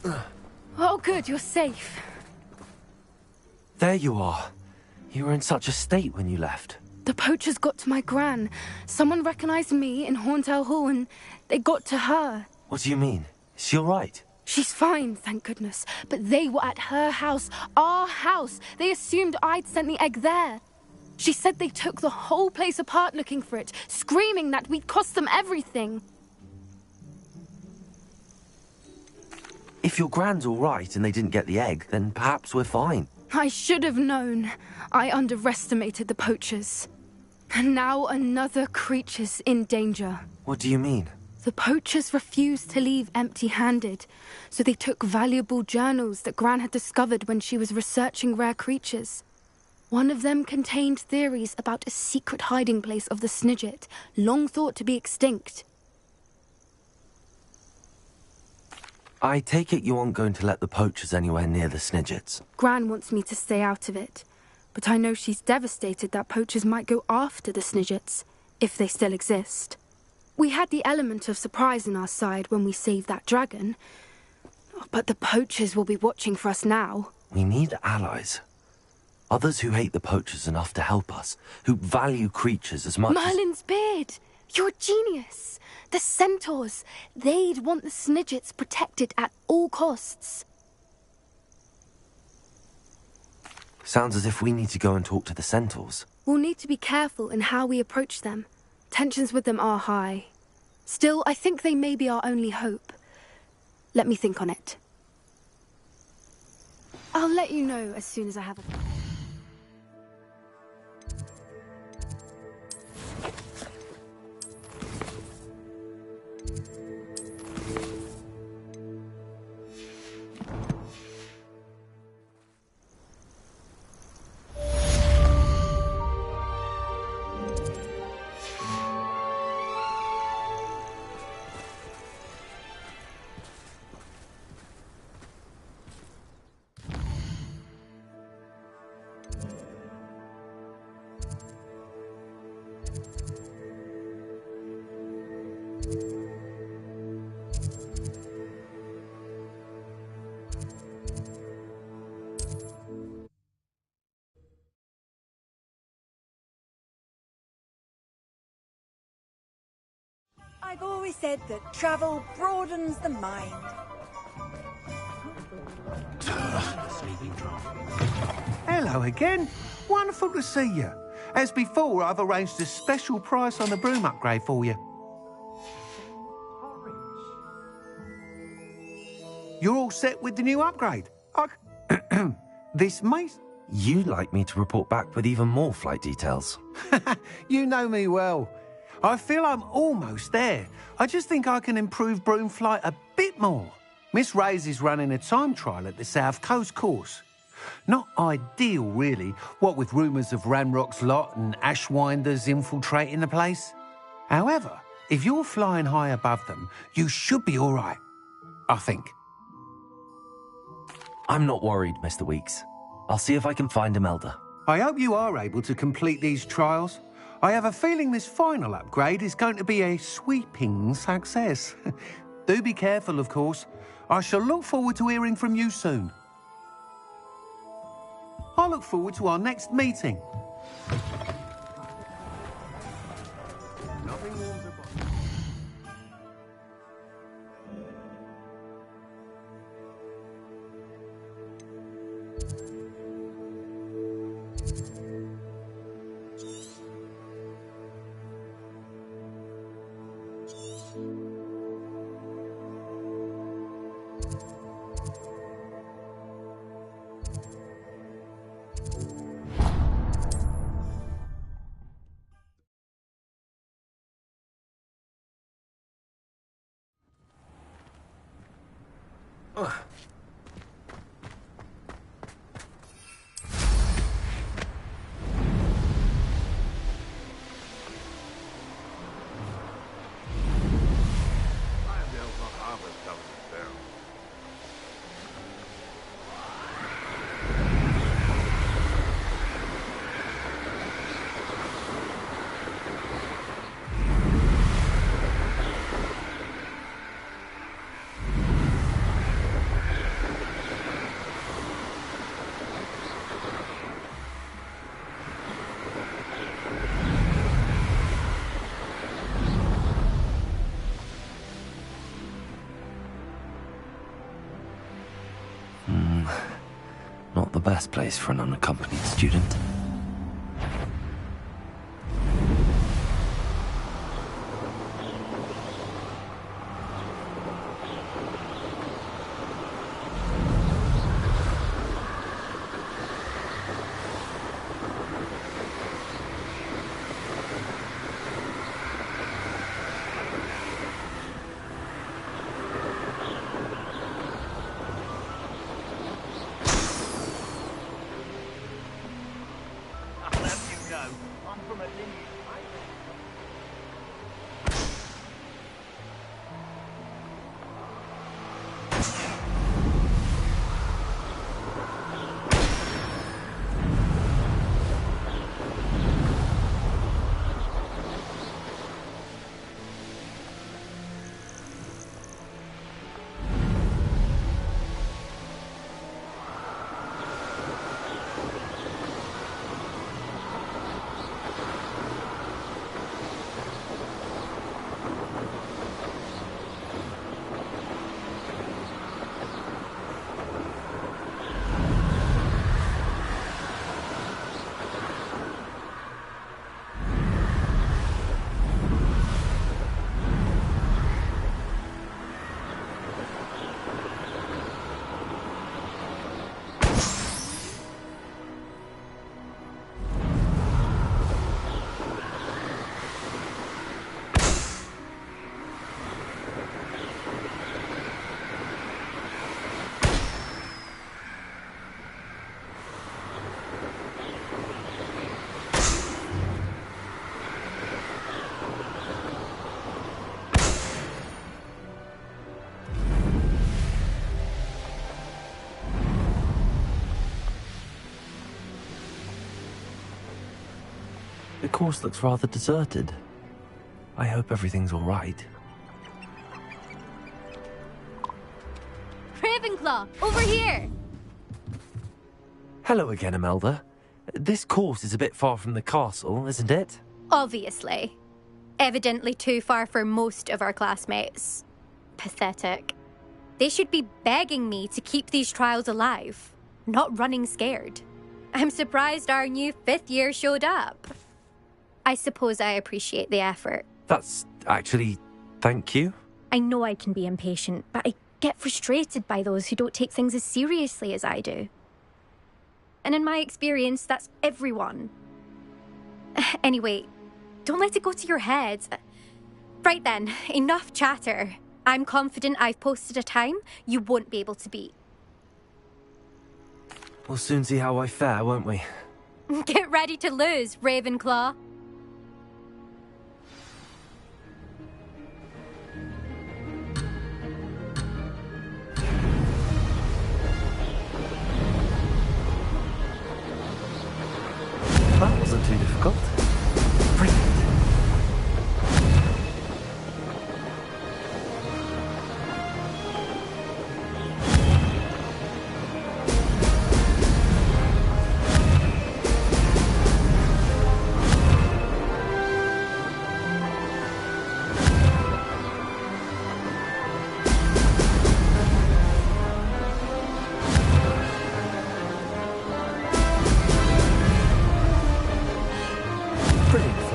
Oh, good, you're safe. There you are. You were in such a state when you left. The poachers got to my gran. Someone recognized me in Horntail Hall and they got to her. What do you mean? Is she all right? She's fine, thank goodness. But they were at her house, our house. They assumed I'd sent the egg there. She said they took the whole place apart looking for it, screaming that we'd cost them everything. If your gran's all right and they didn't get the egg, then perhaps we're fine. I should have known. I underestimated the poachers. And now another creature's in danger. What do you mean? The poachers refused to leave empty-handed, so they took valuable journals that Gran had discovered when she was researching rare creatures. One of them contained theories about a secret hiding place of the Snidget, long thought to be extinct. I take it you aren't going to let the poachers anywhere near the Snidgets. Gran wants me to stay out of it, but I know she's devastated that poachers might go after the Snidgets, if they still exist. We had the element of surprise on our side when we saved that dragon, but the poachers will be watching for us now. We need allies. Others who hate the poachers enough to help us, who value creatures as much Merlin's beard! You're a genius! The centaurs! They'd want the Snidgets protected at all costs. Sounds as if we need to go and talk to the centaurs. We'll need to be careful in how we approach them. Tensions with them are high. Still, I think they may be our only hope. Let me think on it. I'll let you know as soon as I have a... I've always said that travel broadens the mind. Hello again. Wonderful to see you. As before, I've arranged a special price on the broom upgrade for you. You're all set with the new upgrade. This may... You'd like me to report back with even more flight details. You know me well. I feel I'm almost there. I just think I can improve broom flight a bit more. Miss Ray's is running a time trial at the South Coast course. Not ideal, really, what with rumours of Ranrock's lot and Ashwinders infiltrating the place. However, if you're flying high above them, you should be all right, I think. I'm not worried, Mr. Weeks. I'll see if I can find Imelda. I hope you are able to complete these trials. I have a feeling this final upgrade is going to be a sweeping success. Do be careful, of course. I shall look forward to hearing from you soon. I look forward to our next meeting. Nothing warms a body. the best place for an unaccompanied student. The course looks rather deserted. I hope everything's all right. Ravenclaw, over here! Hello again, Imelda. This course is a bit far from the castle, isn't it? Obviously. Evidently too far for most of our classmates. Pathetic. They should be begging me to keep these trials alive, not running scared. I'm surprised our new 5th year showed up. I suppose I appreciate the effort. That's actually... thank you. I know I can be impatient, but I get frustrated by those who don't take things as seriously as I do. And in my experience, that's everyone. Anyway, don't let it go to your head. Right then, enough chatter. I'm confident I've posted a time you won't be able to beat. We'll soon see how I fare, won't we? Get ready to lose, Ravenclaw. That wasn't too difficult. Brilliant.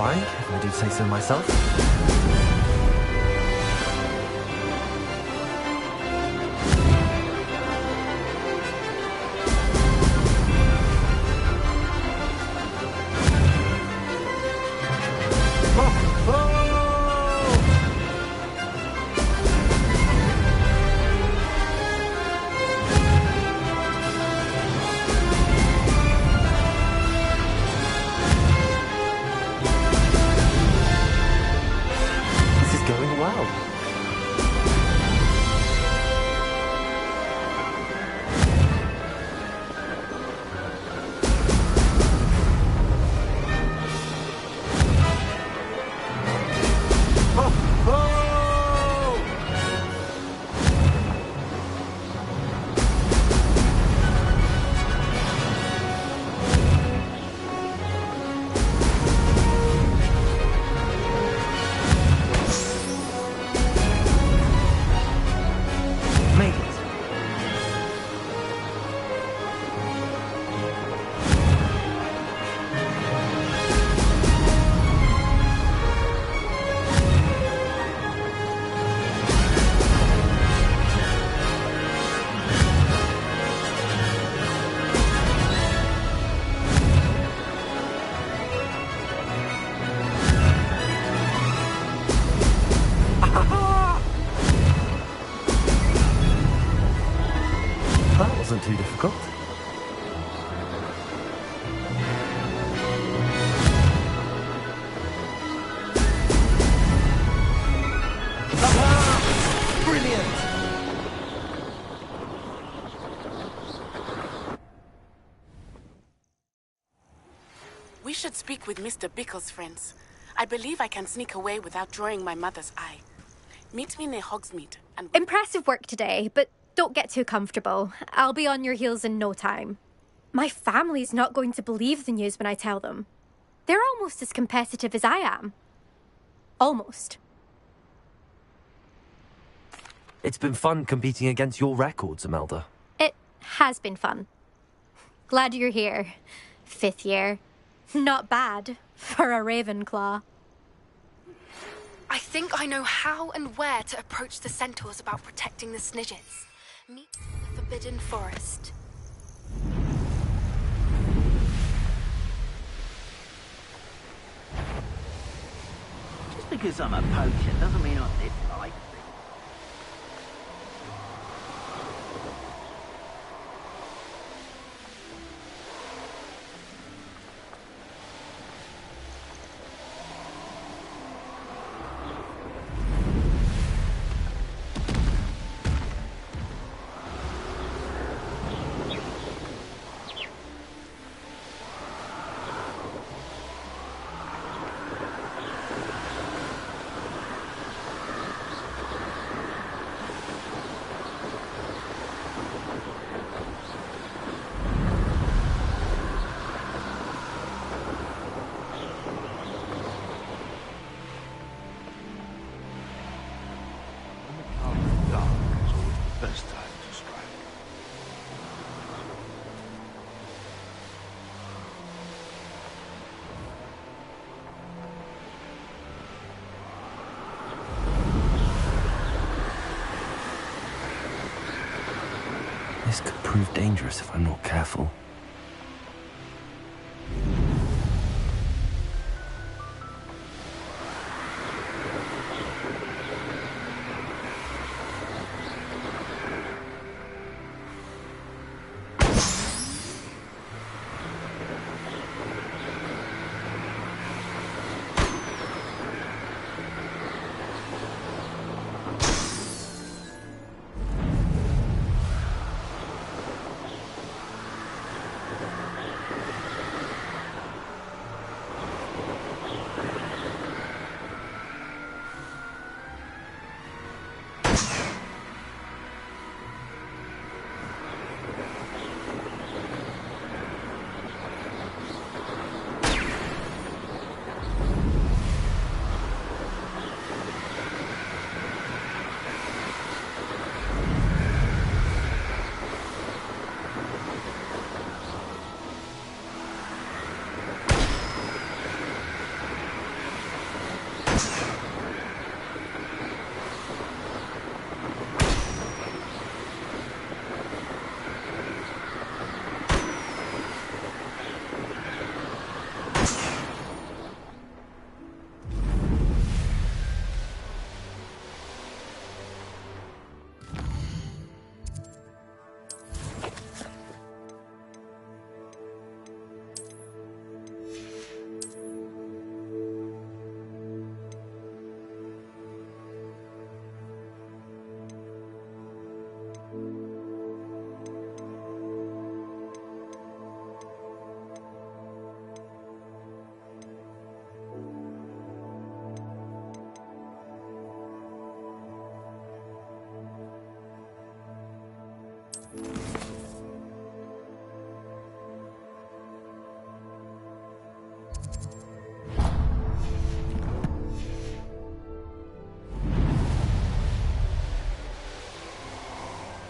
If I do say so myself. wasn't too difficult. Brilliant! We should speak with Mr. Bickle's friends. I believe I can sneak away without drawing my mother's eye. Meet me near Hogsmeade and... Impressive work today, but don't get too comfortable. I'll be on your heels in no time. My family's not going to believe the news when I tell them. They're almost as competitive as I am. Almost. It's been fun competing against your records, Imelda. It has been fun. Glad you're here. 5th year. Not bad for a Ravenclaw. I think I know how and where to approach the centaurs about protecting the Snidgets. Meet the Forbidden Forest. Just because I'm a poacher doesn't mean I dislike things. Best time to strike. This could prove dangerous if I'm not careful.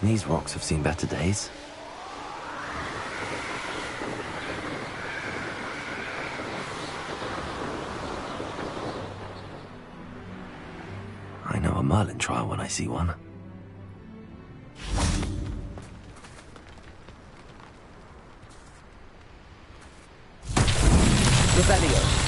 These rocks have seen better days. I know a Merlin trial when I see one. Revelio.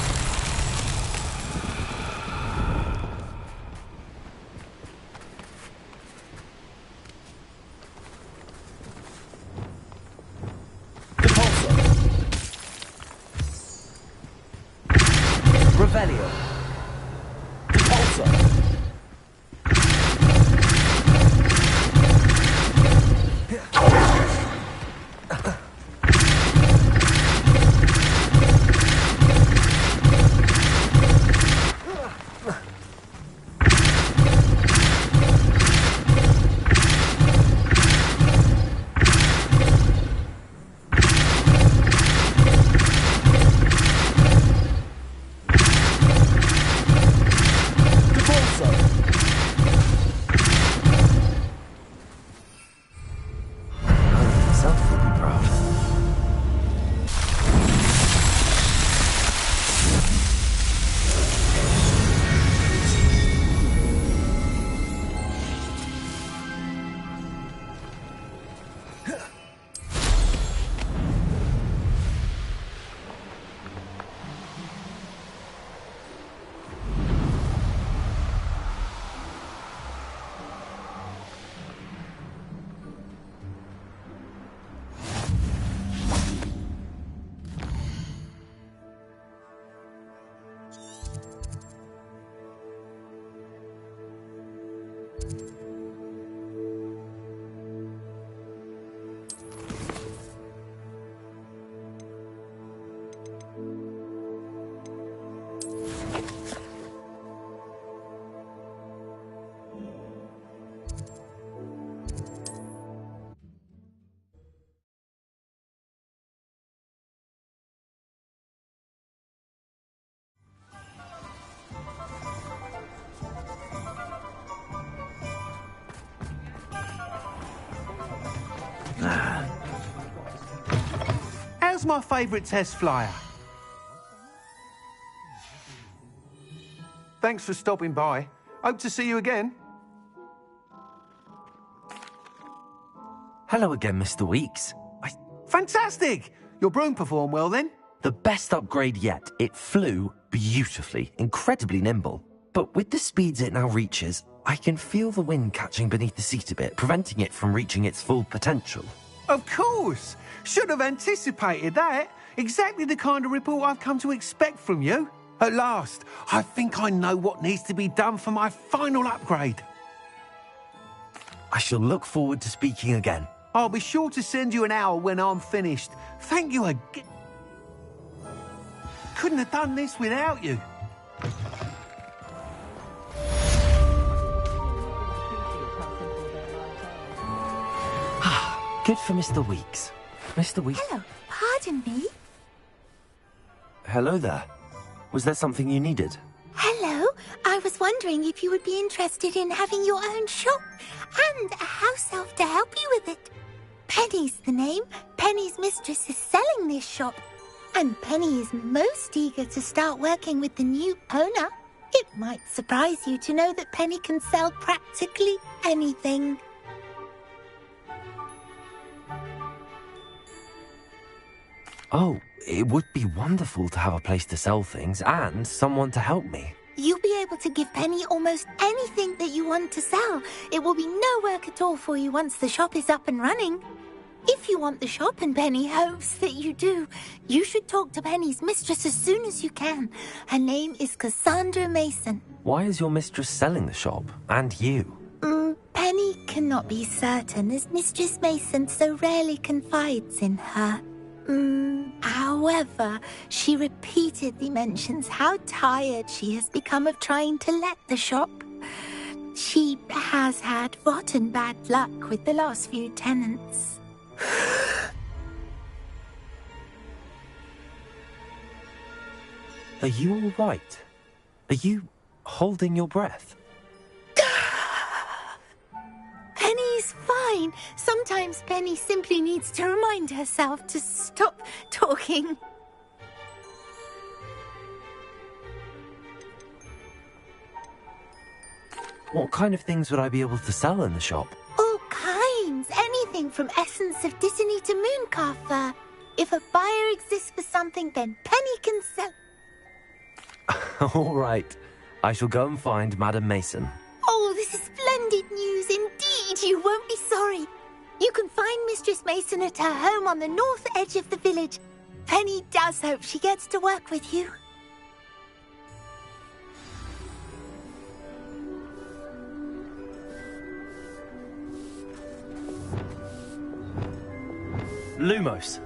Revelio. Repulsor. How's my favourite test flyer? Thanks for stopping by. Hope to see you again. Hello again, Mr. Weeks. Fantastic! Your broom performed well then? The best upgrade yet. It flew beautifully, incredibly nimble. But with the speeds it now reaches, I can feel the wind catching beneath the seat a bit, preventing it from reaching its full potential. Of course! Should have anticipated that. Exactly the kind of report I've come to expect from you. At last, I think I know what needs to be done for my final upgrade. I shall look forward to speaking again. I'll be sure to send you an hour when I'm finished. Thank you again. Couldn't have done this without you. Good for Mr. Weeks. Mr. Weeks... Hello, pardon me? Hello there. Was there something you needed? Hello, I was wondering if you would be interested in having your own shop and a house elf to help you with it. Penny's the name. Penny's mistress is selling this shop. And Penny is most eager to start working with the new owner. It might surprise you to know that Penny can sell practically anything. Oh, it would be wonderful to have a place to sell things and someone to help me. You'll be able to give Penny almost anything that you want to sell. It will be no work at all for you once the shop is up and running. If you want the shop and Penny hopes that you do, you should talk to Penny's mistress as soon as you can. Her name is Cassandra Mason. Why is your mistress selling the shop? And you? Penny cannot be certain as Mistress Mason so rarely confides in her. However, she repeatedly mentions how tired she has become of trying to let the shop. She has had rotten bad luck with the last few tenants. Are you all right? Are you holding your breath? Penny's fine. Sometimes Penny simply needs to remind herself to stop talking. What kind of things would I be able to sell in the shop? All kinds. Anything from essence of Disney to Mooncalf fur. If a buyer exists for something, then Penny can sell. All right. I shall go and find Madam Mason. Oh, this is splendid news indeed. You won't be sorry. You can find Mistress Mason at her home on the north edge of the village. Penny does hope she gets to work with you. Lumos.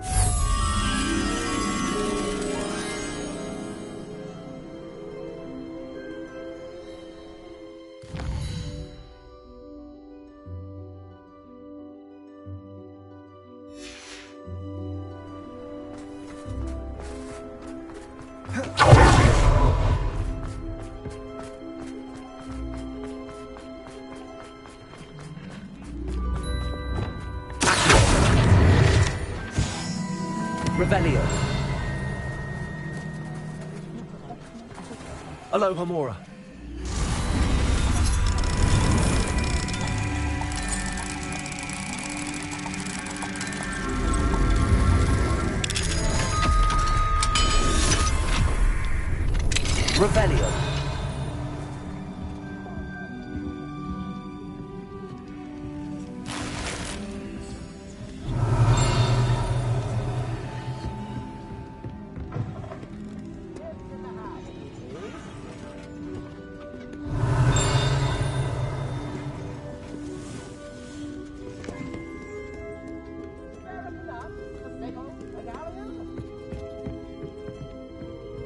Revelio. Alohomora. Revelio.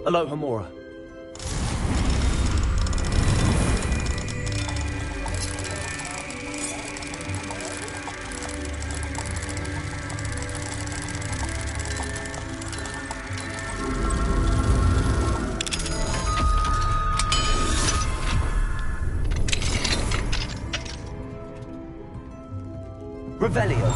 Alohomora. Revelio.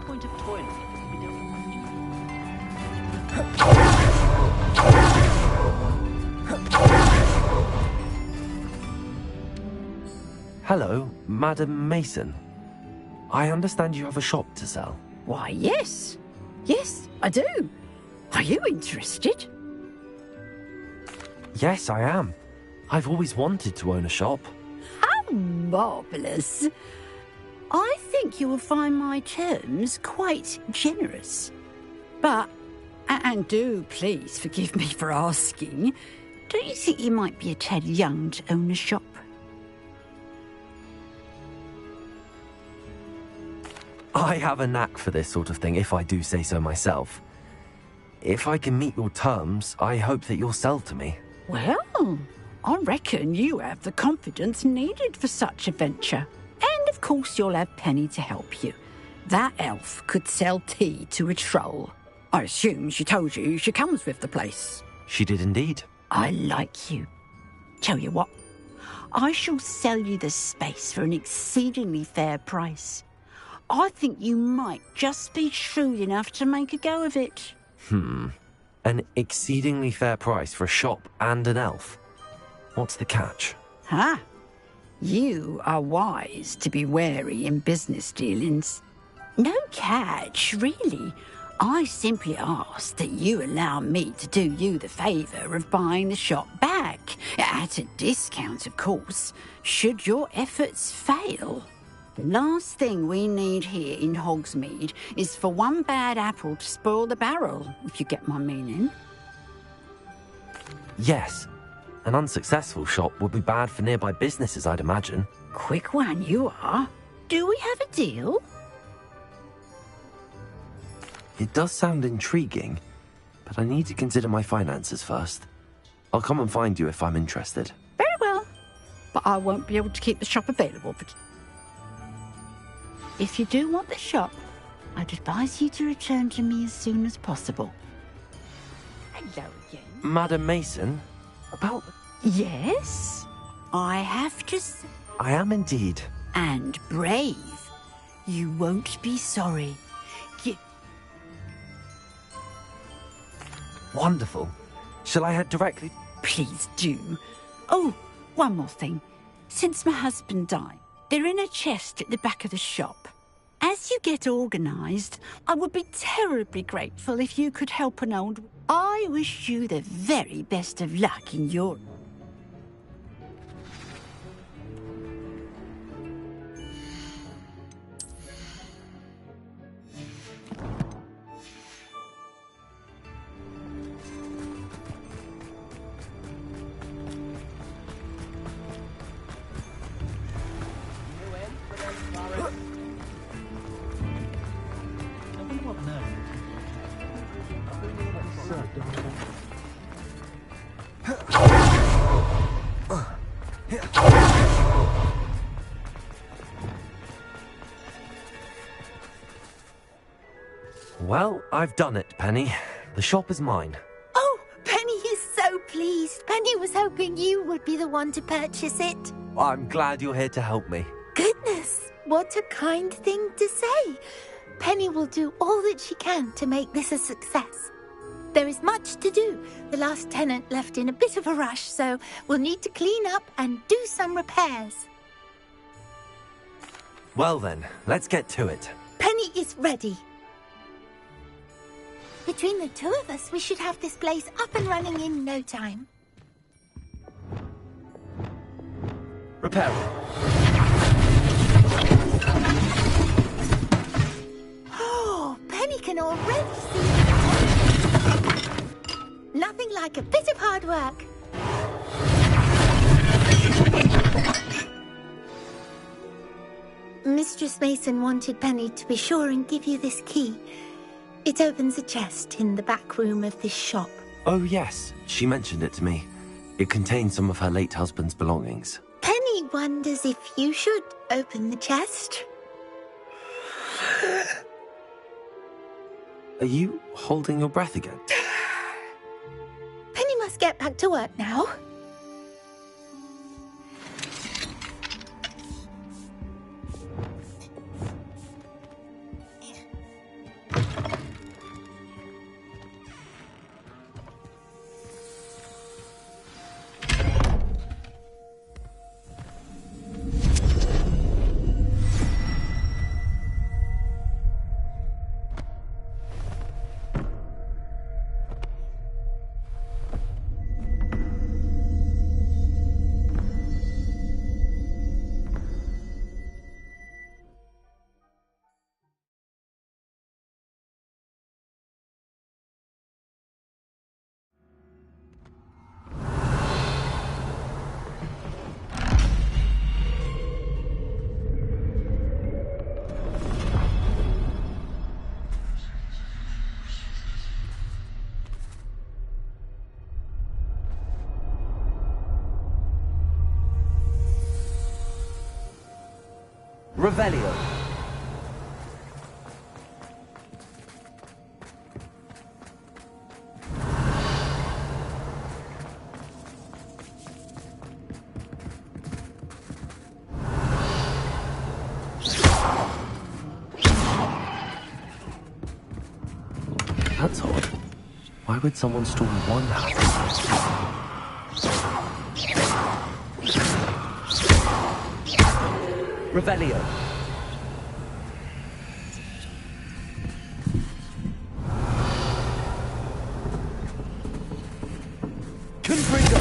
Point of toilet. We don't Hello, Madam Mason. I understand you have a shop to sell. Why, yes. Yes, I do. Are you interested? Yes, I am. I've always wanted to own a shop. How marvellous. I think you will find my terms quite generous. But, and do please forgive me for asking, don't you think you might be a tad young to own a shop? I have a knack for this sort of thing, if I do say so myself. If I can meet your terms, I hope that you'll sell to me. Well, I reckon you have the confidence needed for such a venture. And of course you'll have Penny to help you. That elf could sell tea to a troll. I assume she told you she comes with the place. She did indeed. I like you. Tell you what, I shall sell you the space for an exceedingly fair price. I think you might just be shrewd enough to make a go of it. An exceedingly fair price for a shop and an elf. What's the catch? Huh? You are wise to be wary in business dealings. No catch, really. I simply ask that you allow me to do you the favour of buying the shop back. At a discount, of course, should your efforts fail. The last thing we need here in Hogsmeade is for one bad apple to spoil the barrel, if you get my meaning. Yes. An unsuccessful shop would be bad for nearby businesses, I'd imagine. Quick one you are. Do we have a deal? It does sound intriguing, but I need to consider my finances first. I'll come and find you if I'm interested. Very well. But I won't be able to keep the shop available for... If you do want the shop, I'd advise you to return to me as soon as possible. Hello again. Madam Mason, about... Yes? I have to say... I am indeed. And brave. You won't be sorry. Wonderful. Shall I head directly? Please do. Oh, one more thing. Since my husband died, they're in a chest at the back of the shop. As you get organised, I would be terribly grateful if you could help an old... I wish you the very best of luck in your... Well, I've done it, Penny. The shop is mine. Oh, Penny is so pleased. Penny was hoping you would be the one to purchase it. I'm glad you're here to help me. Goodness, what a kind thing to say. Penny will do all that she can to make this a success. There is much to do. The last tenant left in a bit of a rush, so we'll need to clean up and do some repairs. Well then, let's get to it. Penny is ready. Between the two of us, we should have this place up and running in no time. Repairing. Oh, Penny can already see. Nothing like a bit of hard work. Mistress Mason wanted Penny to be sure and give you this key. It opens a chest in the back room of this shop. Oh yes, she mentioned it to me. It contains some of her late husband's belongings. Penny wonders if you should open the chest. Are you holding your breath again? Penny must get back to work now. Revelio. That's odd. Why would someone store one house? Revelio. Confringo.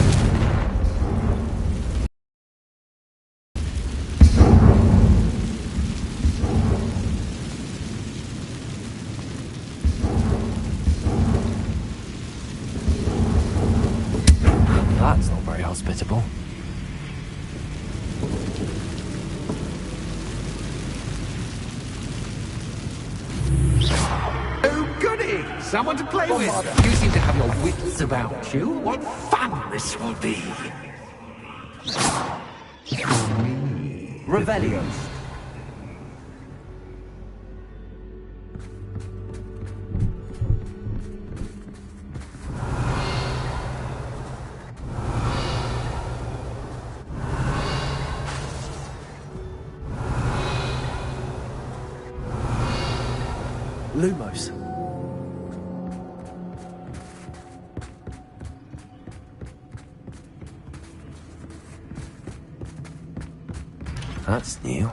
That's not very hospitable. Someone to play with. You seem to have your wits about you. What fun this will be. Revelio. Lumos. That's new.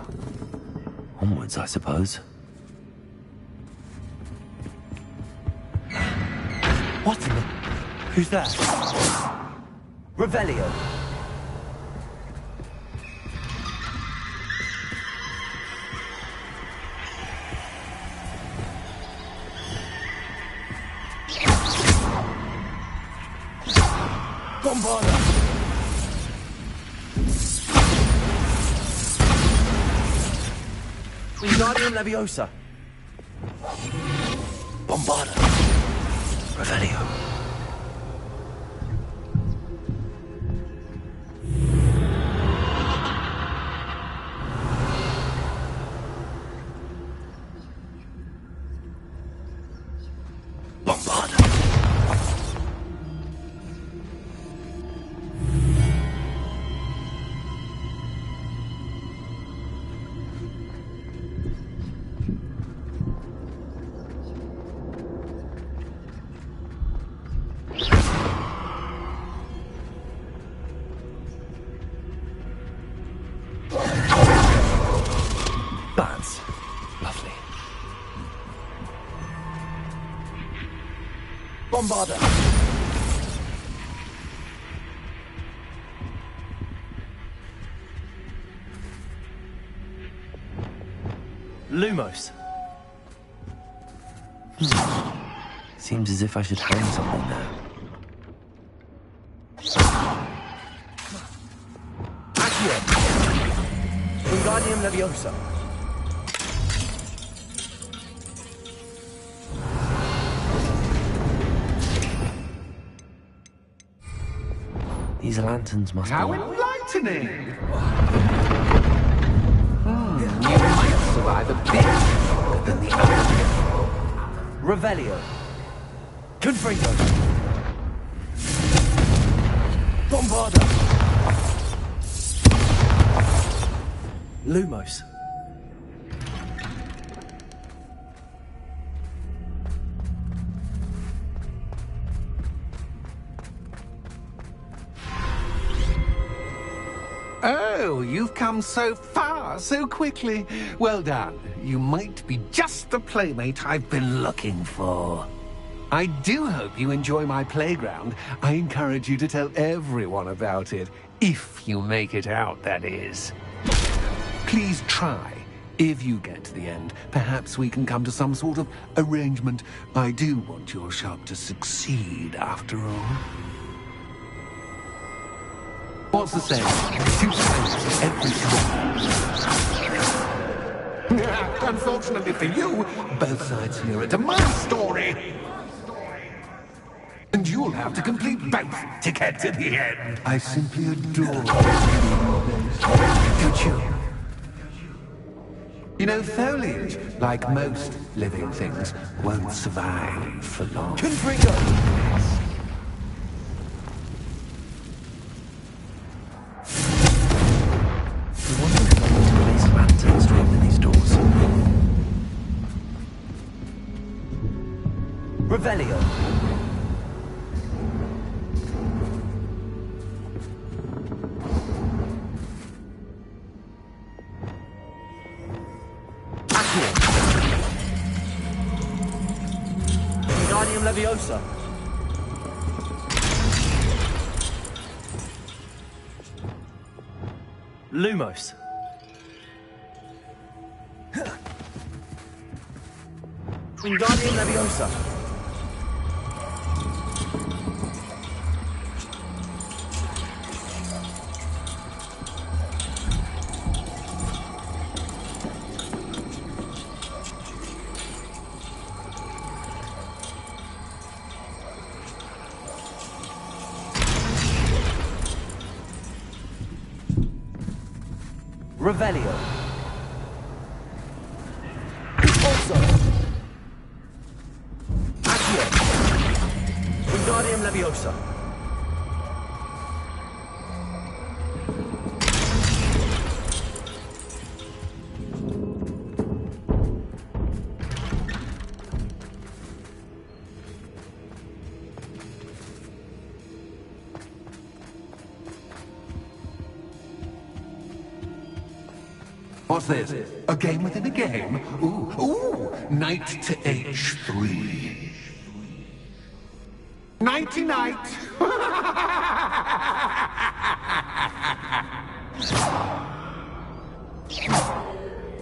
Onwards, I suppose. What in the... Who's that? Revelio. Bombarda. Wingardium Leviosa. Bombarda. Revelio. Bombarder. Lumos. Seems as if I should hang something there. Accio. Wingardium Leviosa. These lanterns must How be... enlightening! You might survive a bit longer than the other. Revelio. Confringo. Bombarder. Lumos. Oh, you've come so far, so quickly. Well done. You might be just the playmate I've been looking for. I do hope you enjoy my playground. I encourage you to tell everyone about it. If you make it out, that is. Please try. If you get to the end, perhaps we can come to some sort of arrangement. I do want your shop to succeed, after all. What's the saying? Two sides to every story. Unfortunately for you, both sides here are to my story. And you'll have to complete both to get to the end. I simply adore you. Don't you? You know, foliage, like most living things, won't survive for long. Confringo. Revelio. Accio. Wingardium Leviosa. Lumos. Wingardium Leviosa. Revelio. Also. Accio. Wingardium Leviosa. What's this? A game within a game? Ooh, knight to h3. Nighty-night!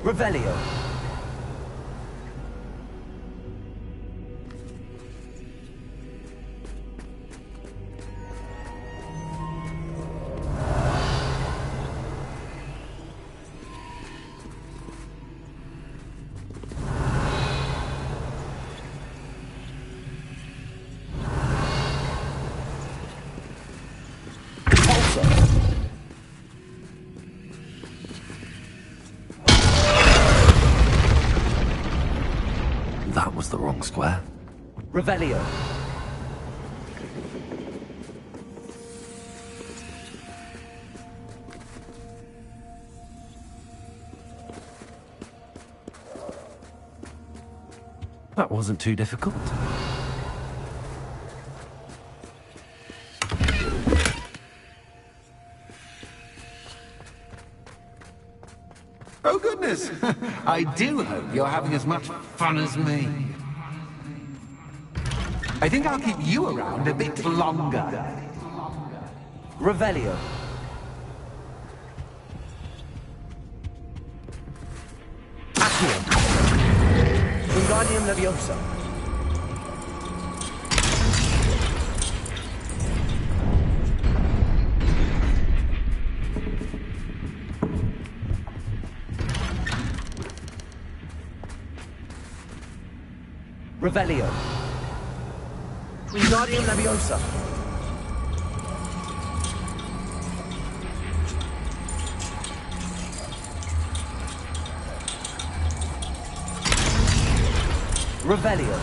Revelio. That was the wrong square. Revelio. That wasn't too difficult. Oh, goodness! I do hope you're having as much fun as me. I think I'll keep you around a bit longer. Revelio. Accio. Wingardium Leviosa. Revelio. Wingardium Leviosa. Revelio.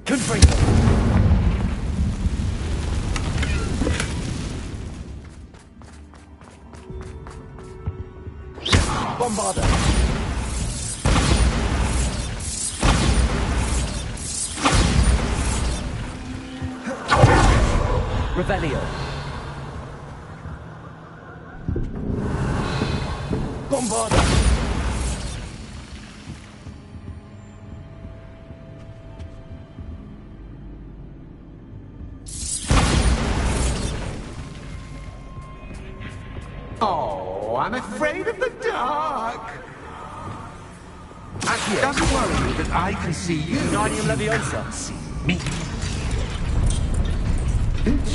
Confringo. Bombarda. Revelio. Bombarda. Oh, I'm afraid of the dark. Accio. Doesn't worry me that I can see you. Wingardium but you Leviosa. can't see me.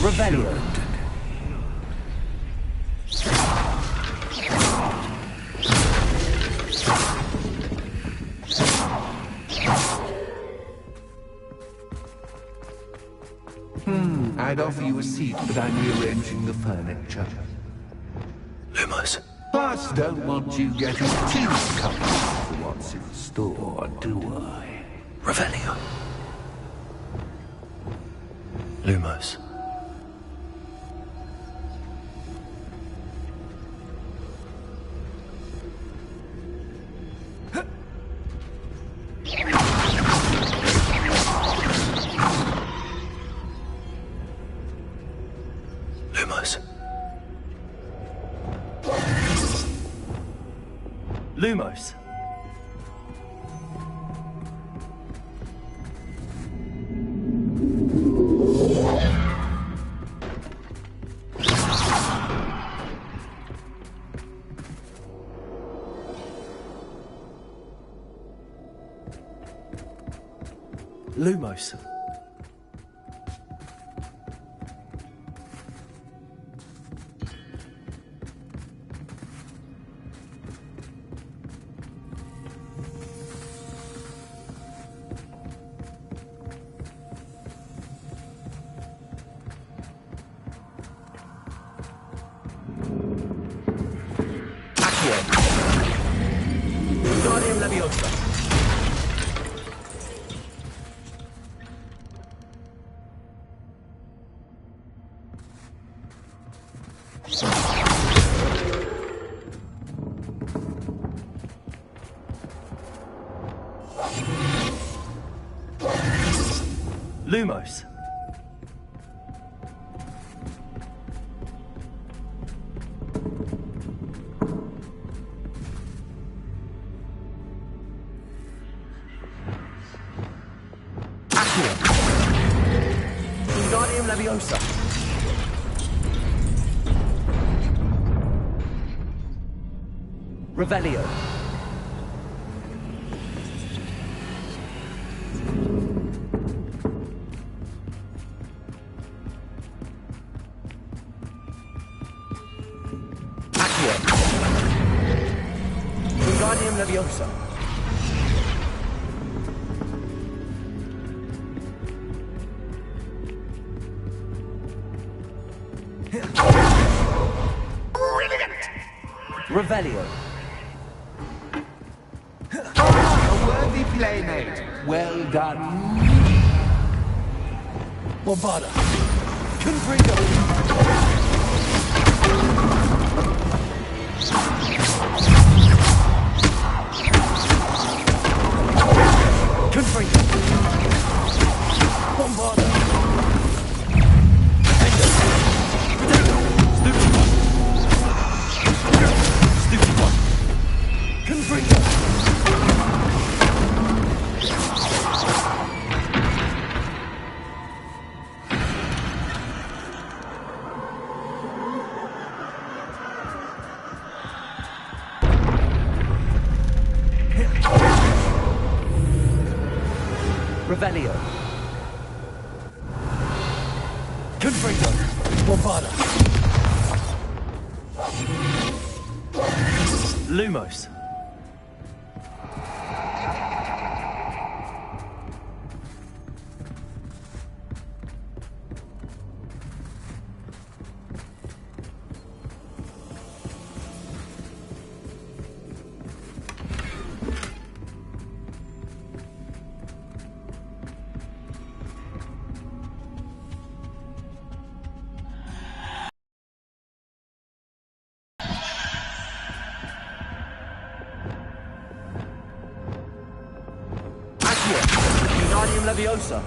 Revelio. I'd offer you a seat, but I'm rearranging the furniture. Lumos. Plus, don't want you getting too comfortable for what's in store, do I? Revelio. Lumos. Lumos. Lumos. Wingardium Leviosa. Lumos. Wingardium Leviosa. Revelio. Accio. Wingardium Leviosa. Revelio. A worthy playmate. Well done. Bombarda. Confringo. Confringo. Bombarda. Revelio. Confringo. Bombarda. Lumos. Wingardium Leviosa.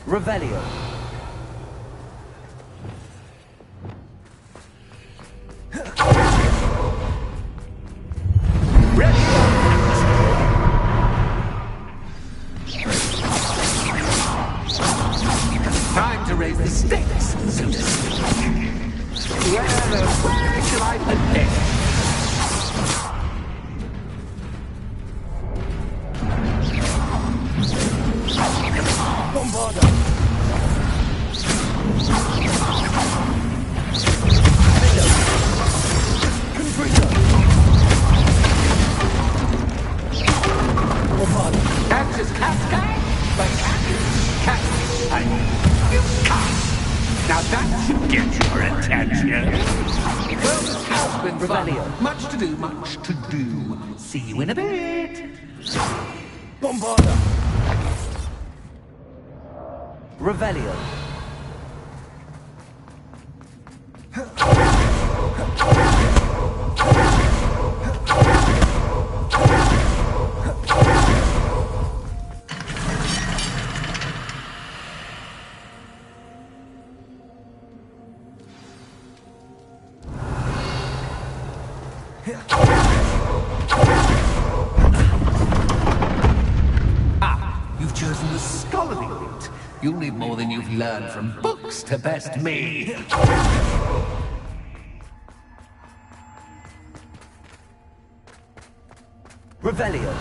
Revelio. Time to raise the stakes, so to speak. Where shall I begin? Bombarda. Confringo. Bombarda. Catches Cascade, but catches you can't. Now that should get your attention. Well, this has been fun. Much to do, much to do. See you in a bit. Bombarda. Revelio. You've chosen the scholarly route. You'll need more than you've learned from books to best me. Revelio.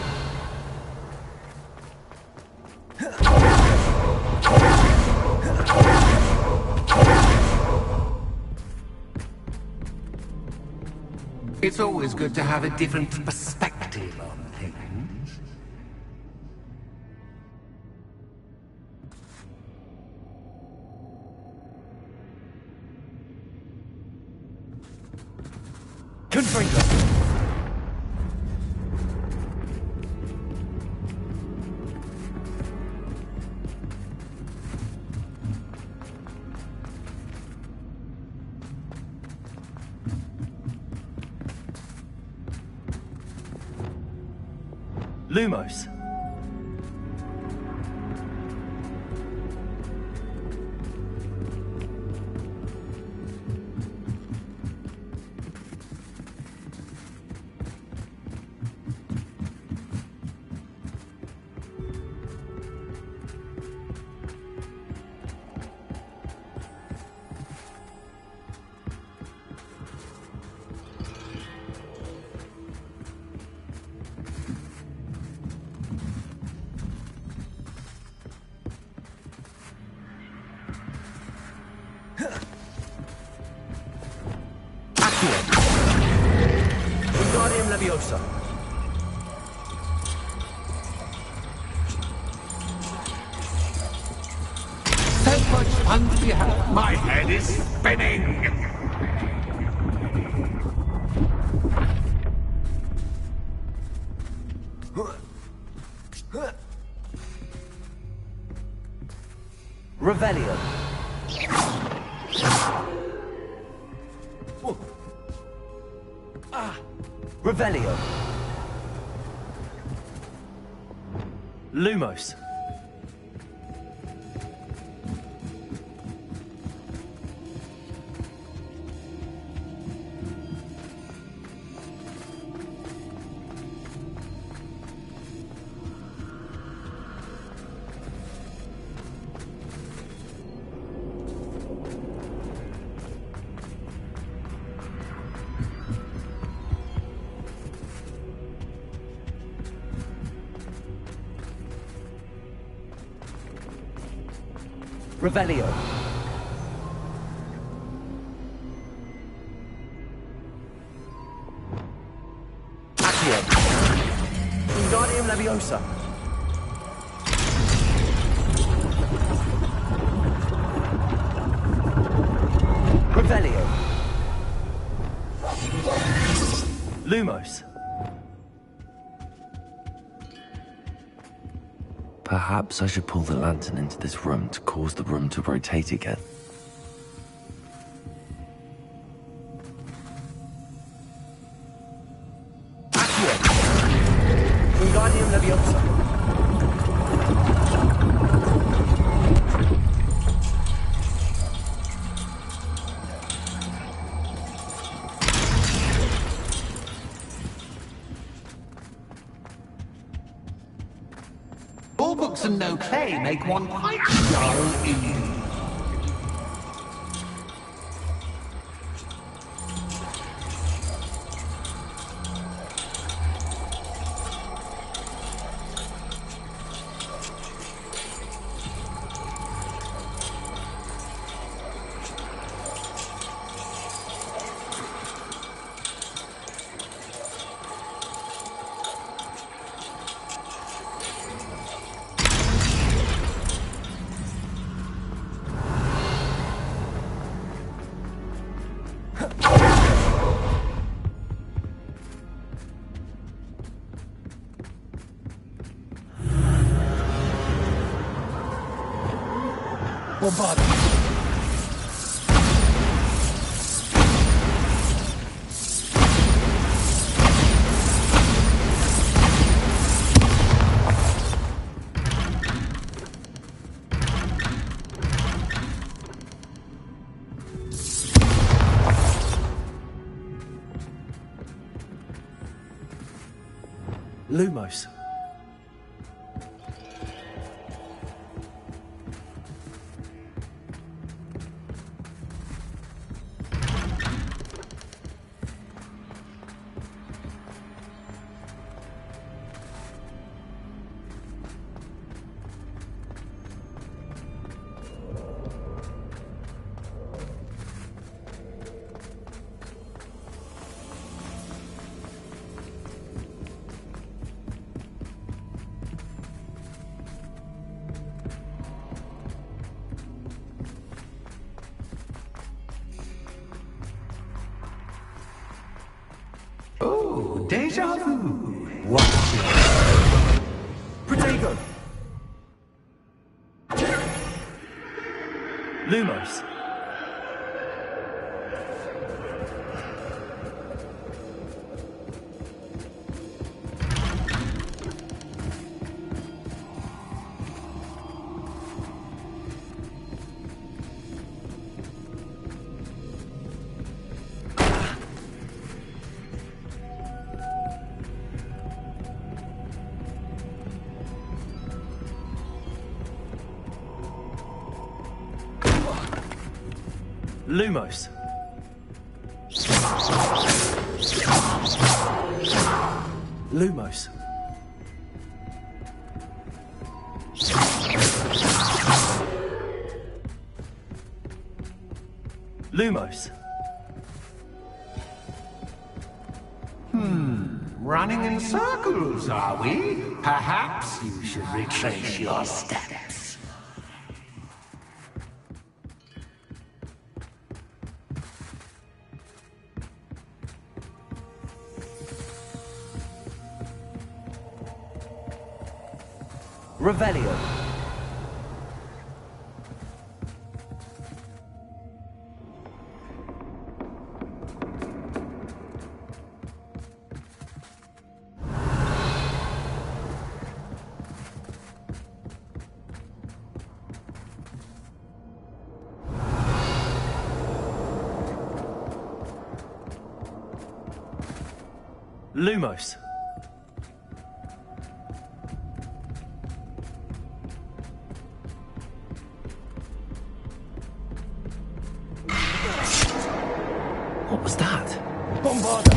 It's always good to have a different perspective on things. Confringo. Lumos. Wingardium Leviosa. So much fun to be had. My head is spinning. Revelio. Revelio. Lumos. Revelio. Accio. Wingardium Leviosa. Revelio. Lumos. Perhaps I should pull the lantern into this room to cause the room to rotate again. Accio. Wingardium Leviosa. All books and no clay make one quite dull indeed. Bombarda. Lumos. Oh, deja vu. Watch it. Protego. Lumos. Lumos. Lumos. Lumos. Running in circles, are we? Perhaps you should retrace your steps. Revelio. Lumos. What was that? Bombarda.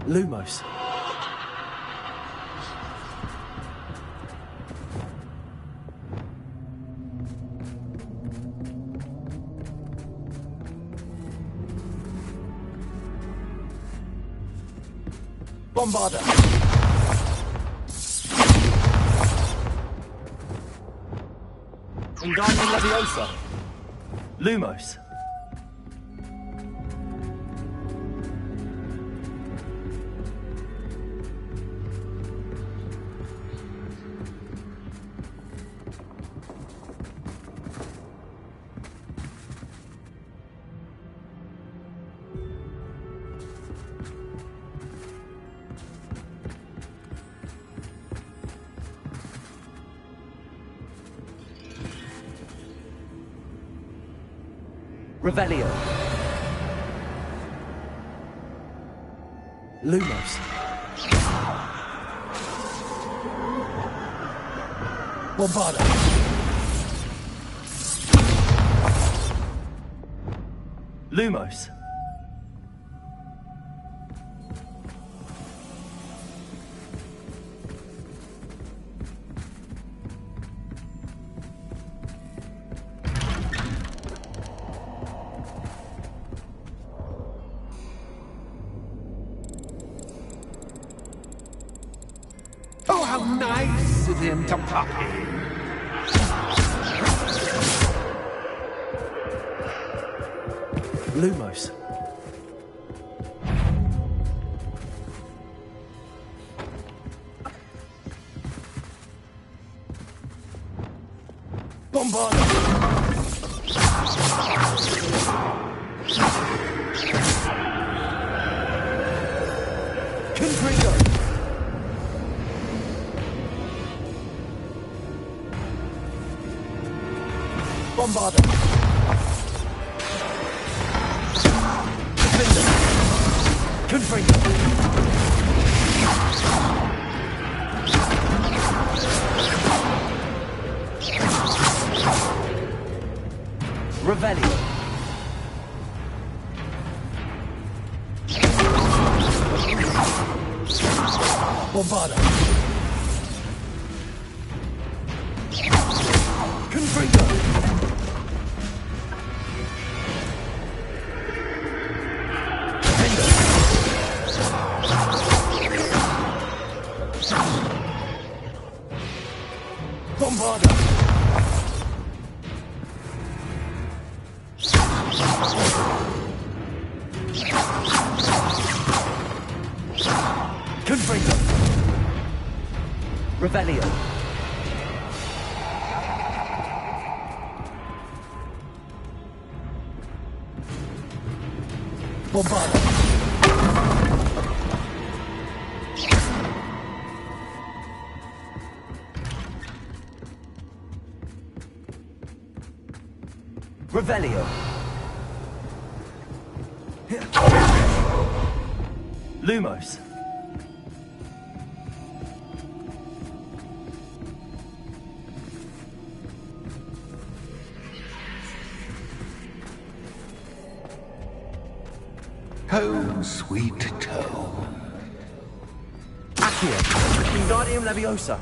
Lumos. Bombarda. Wingardium Leviosa. Lumos. Revelio. Lumos. Bombarda. Lumos. Oh, how nice of him to pop in. Lumos. Bombarda. Confringo. Bombarda. Defender. Confringo. Revelio. Bombarda. Confringo. Defender. Bombarda. Confringo. Revelio. Bombarda. Revelio. Lumos. Home, sweet home. Accio. Wingardium Leviosa.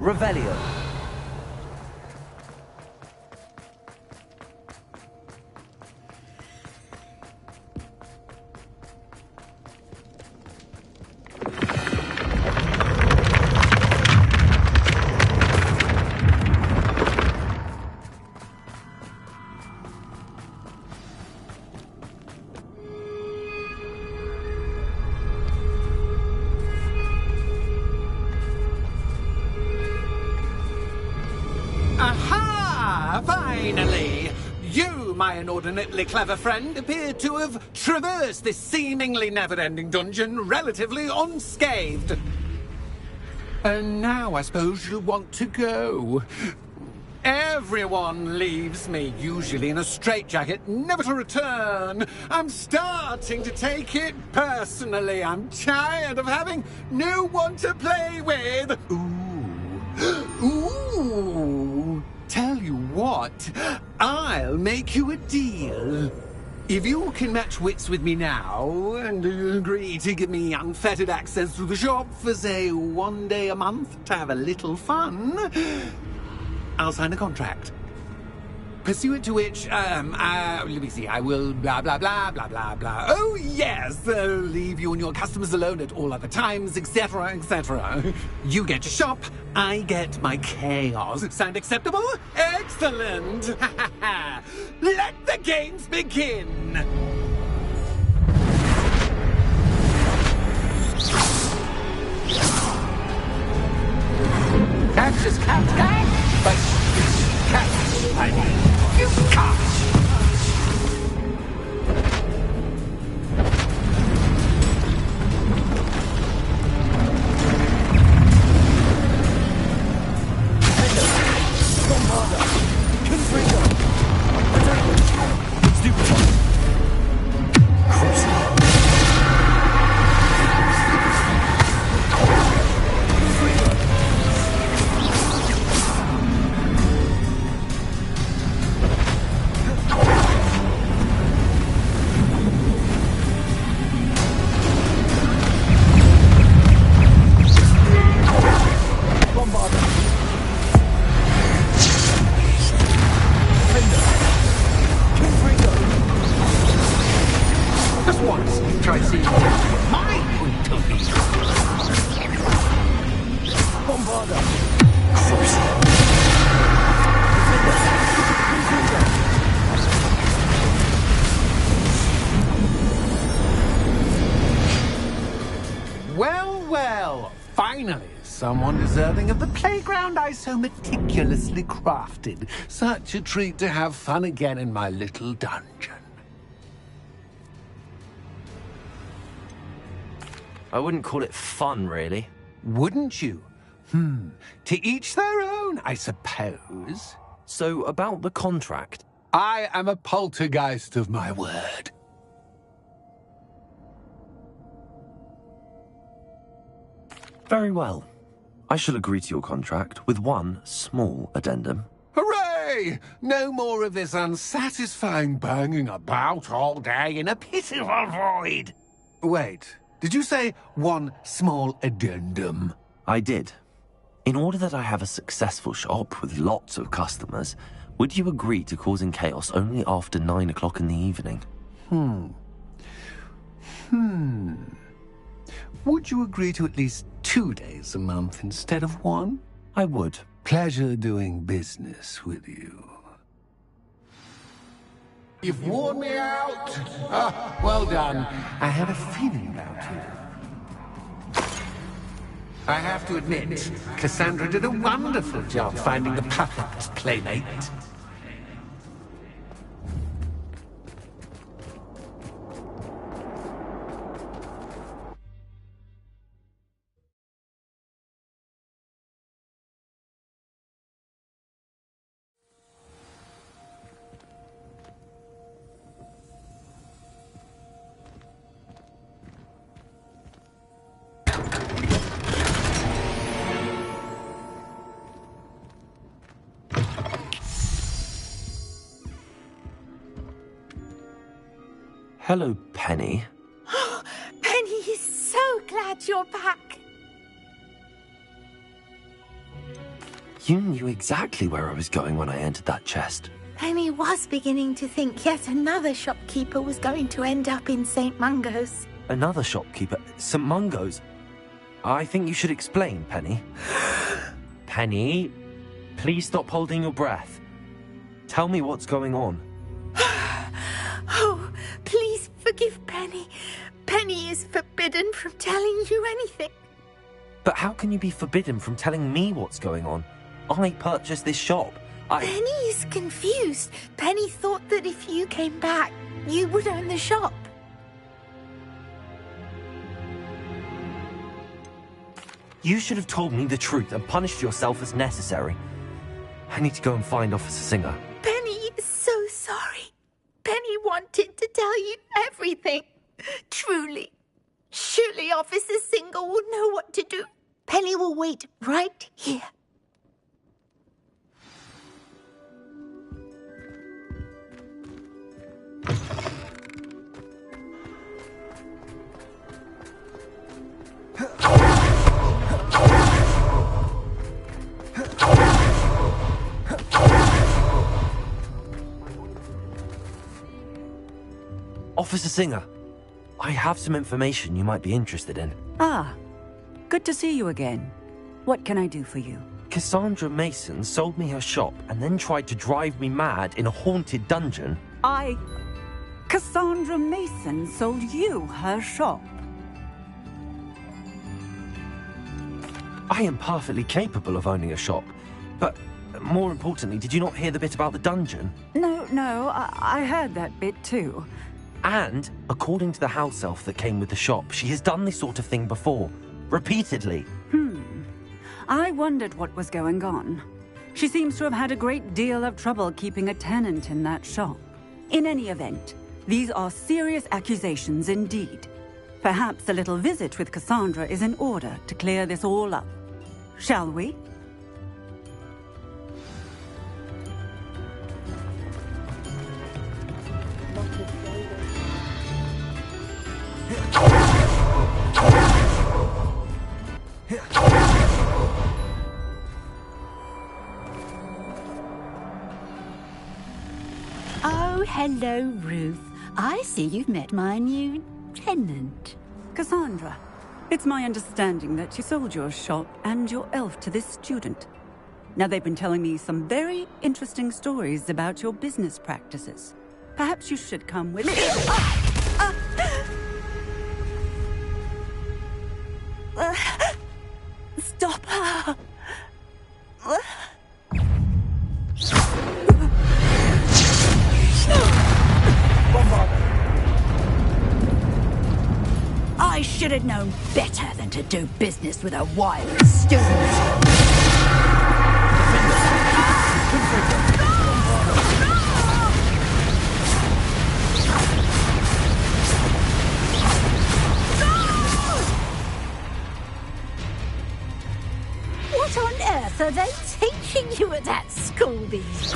Revelio. Aha! Finally! You, my inordinately clever friend, appear to have traversed this seemingly never-ending dungeon relatively unscathed. And now I suppose you'll want to go. Everyone leaves me, usually in a straitjacket, never to return. I'm starting to take it personally. I'm tired of having no one to play with. Ooh. Tell you what, I'll make you a deal. If you can match wits with me now and agree to give me unfettered access to the shop for, say, 1 day a month to have a little fun, I'll sign a contract. Pursuant to which, let me see, I will blah, blah, blah, blah, blah, blah. Oh, yes, leave you and your customers alone at all other times, etc., etc. You get your shop, I get my chaos. Sound acceptable? Excellent! Let the games begin! Catch is cat, but cat, I mean, you can't! Well, finally, someone deserving of the playground I so meticulously crafted. Such a treat to have fun again in my little dungeon. I wouldn't call it fun, really. Wouldn't you? To each their own, I suppose. So, about the contract. I am a poltergeist of my word. Very well. I shall agree to your contract with one small addendum. Hooray! No more of this unsatisfying banging about all day in a pitiful void. Wait, did you say one small addendum? I did. In order that I have a successful shop with lots of customers, would you agree to causing chaos only after 9 o'clock in the evening? Would you agree to at least 2 days a month instead of 1? I would. Pleasure doing business with you. You've worn me out. Well done. I had a feeling about you. I have to admit, Cassandra did a wonderful job finding the perfect playmate. Hello, Penny. Penny is so glad you're back. You knew exactly where I was going when I entered that chest. Penny was beginning to think yet another shopkeeper was going to end up in St. Mungo's. Another shopkeeper? St. Mungo's? I think you should explain, Penny. Penny, please stop holding your breath. Tell me what's going on. Oh, please forgive Penny. Penny is forbidden from telling you anything. But how can you be forbidden from telling me what's going on? I purchased this shop. Penny is confused. Penny thought that if you came back, you would own the shop. You should have told me the truth and punished yourself as necessary. I need to go and find Officer Singer. Penny is so sorry. Penny wanted to tell you everything. Truly. Surely Officer Singer will know what to do. Penny will wait right here. Officer Singer, I have some information you might be interested in. Ah, good to see you again. What can I do for you? Cassandra Mason sold me her shop and then tried to drive me mad in a haunted dungeon. Cassandra Mason sold you her shop? I am perfectly capable of owning a shop, but more importantly, did you not hear the bit about the dungeon? No, I heard that bit too. And, according to the house elf that came with the shop, she has done this sort of thing before. Repeatedly. I wondered what was going on. She seems to have had a great deal of trouble keeping a tenant in that shop. In any event, these are serious accusations indeed. Perhaps a little visit with Cassandra is in order to clear this all up. Shall we? Oh, hello, Ruth. I see you've met my new tenant. Cassandra, it's my understanding that you sold your shop and your elf to this student. Now, they've been telling me some very interesting stories about your business practices. Perhaps you should come with me. Stop her. I should have known better than to do business with a wireless student. What on earth are they teaching you at that school these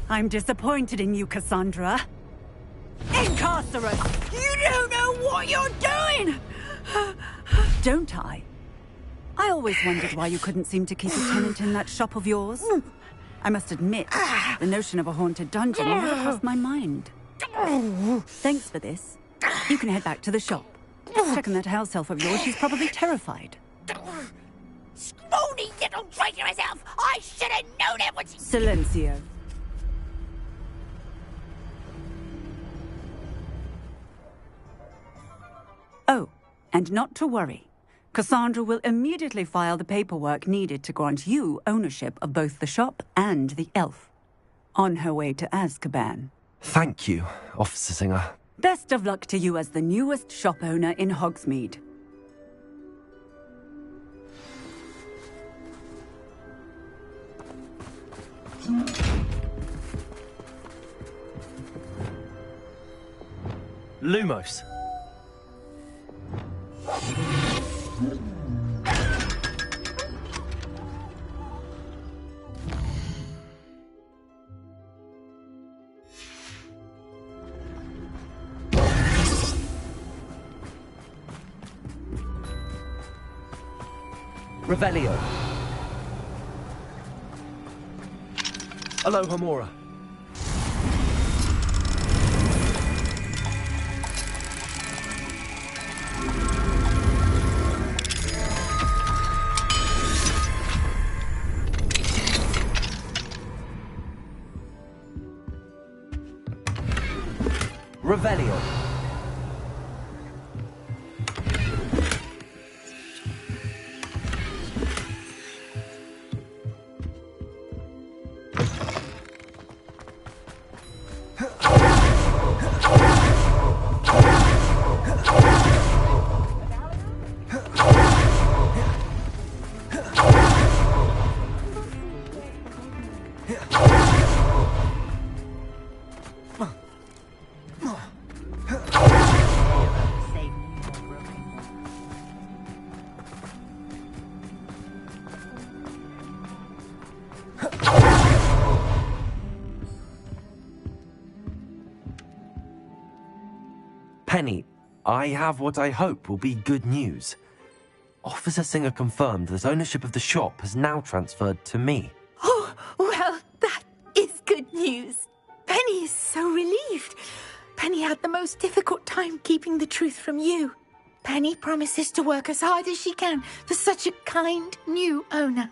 I'm disappointed in you, Cassandra. Incarcerate! You don't know what you're doing! Don't I? I always wondered why you couldn't seem to keep a tenant in that shop of yours. I must admit, the notion of a haunted dungeon never crossed my mind. Thanks for this. You can head back to the shop. Check on that house elf of yours. She's probably terrified. Scrawny little traitorous elf! I should have known it was... Silencio. Oh, and not to worry. Cassandra will immediately file the paperwork needed to grant you ownership of both the shop and the elf. On her way to Azkaban. Thank you, Officer Singer. Best of luck to you as the newest shop owner in Hogsmeade. Lumos. Revelio. Aloha Mora. Revelio. Penny, I have what I hope will be good news. Officer Singer confirmed that ownership of the shop has now transferred to me. Oh, well, that is good news. Penny is so relieved. Penny had the most difficult time keeping the truth from you. Penny promises to work as hard as she can for such a kind new owner.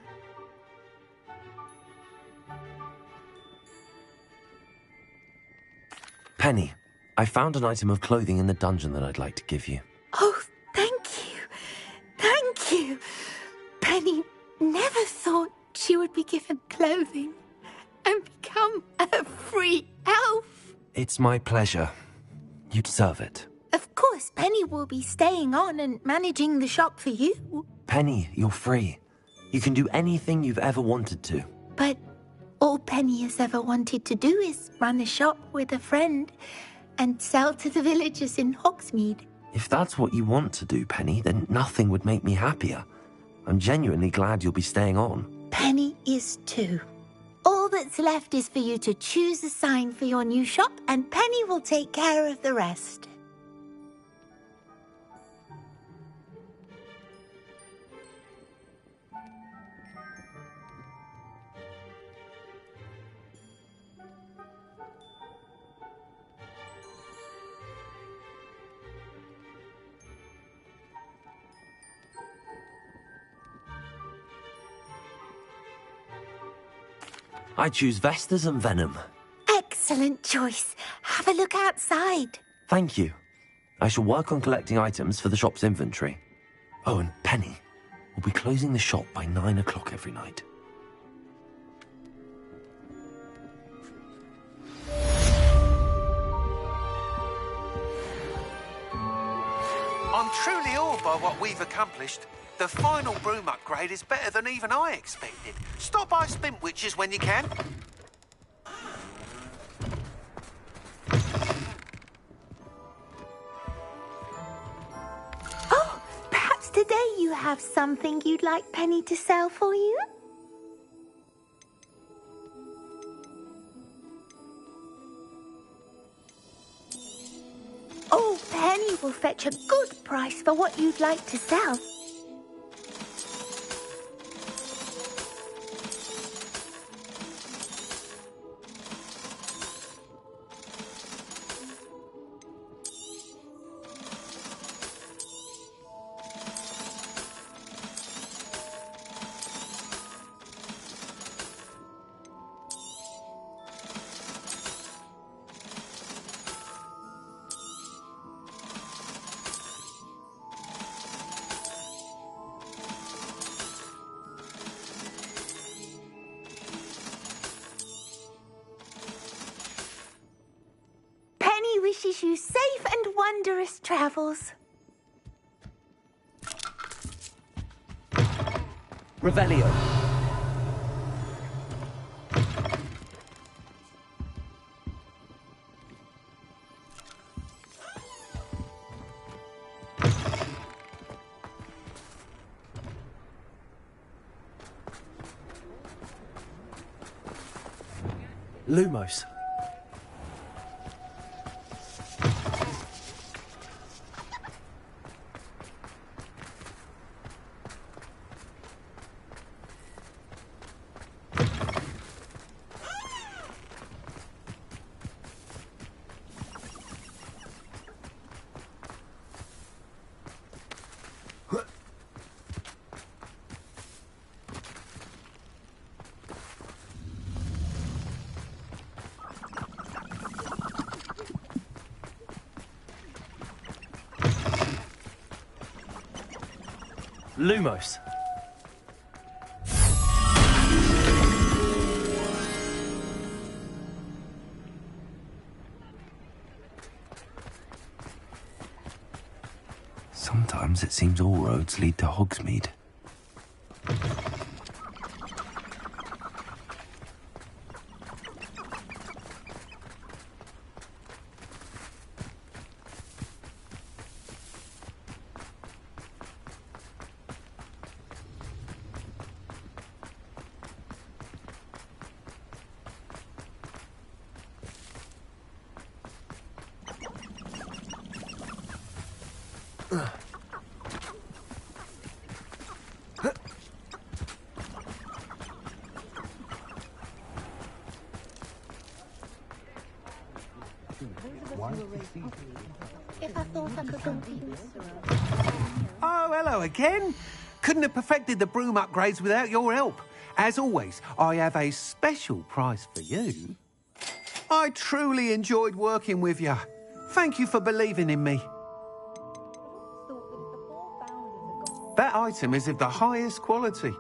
Penny, I found an item of clothing in the dungeon that I'd like to give you. Oh, thank you. Thank you. Penny never thought she would be given clothing and become a free elf. It's my pleasure. You deserve it. Of course, Penny will be staying on and managing the shop for you. Penny, you're free. You can do anything you've ever wanted to. But all Penny has ever wanted to do is run a shop with a friend and sell to the villagers in Hogsmeade. If that's what you want to do, Penny, then nothing would make me happier. I'm genuinely glad you'll be staying on. Penny is too. All that's left is for you to choose a sign for your new shop, and Penny will take care of the rest. I choose Vestas and Venom. Excellent choice. Have a look outside. Thank you. I shall work on collecting items for the shop's inventory. Oh, and Penny, we'll be closing the shop by 9 o'clock every night. I'm truly awed by what we've accomplished. The final broom upgrade is better than even I expected. Stop by Spintwitches when you can. Oh, perhaps today you have something you'd like Penny to sell for you? Oh, Penny will fetch a good price for what you'd like to sell. Wishes you safe and wondrous travels. Revelio. Lumos. Lumos. Sometimes it seems all roads lead to Hogsmeade. Oh, hello again. Couldn't have perfected the broom upgrades without your help. As always, I have a special prize for you. I truly enjoyed working with you. Thank you for believing in me. That item is of the highest quality.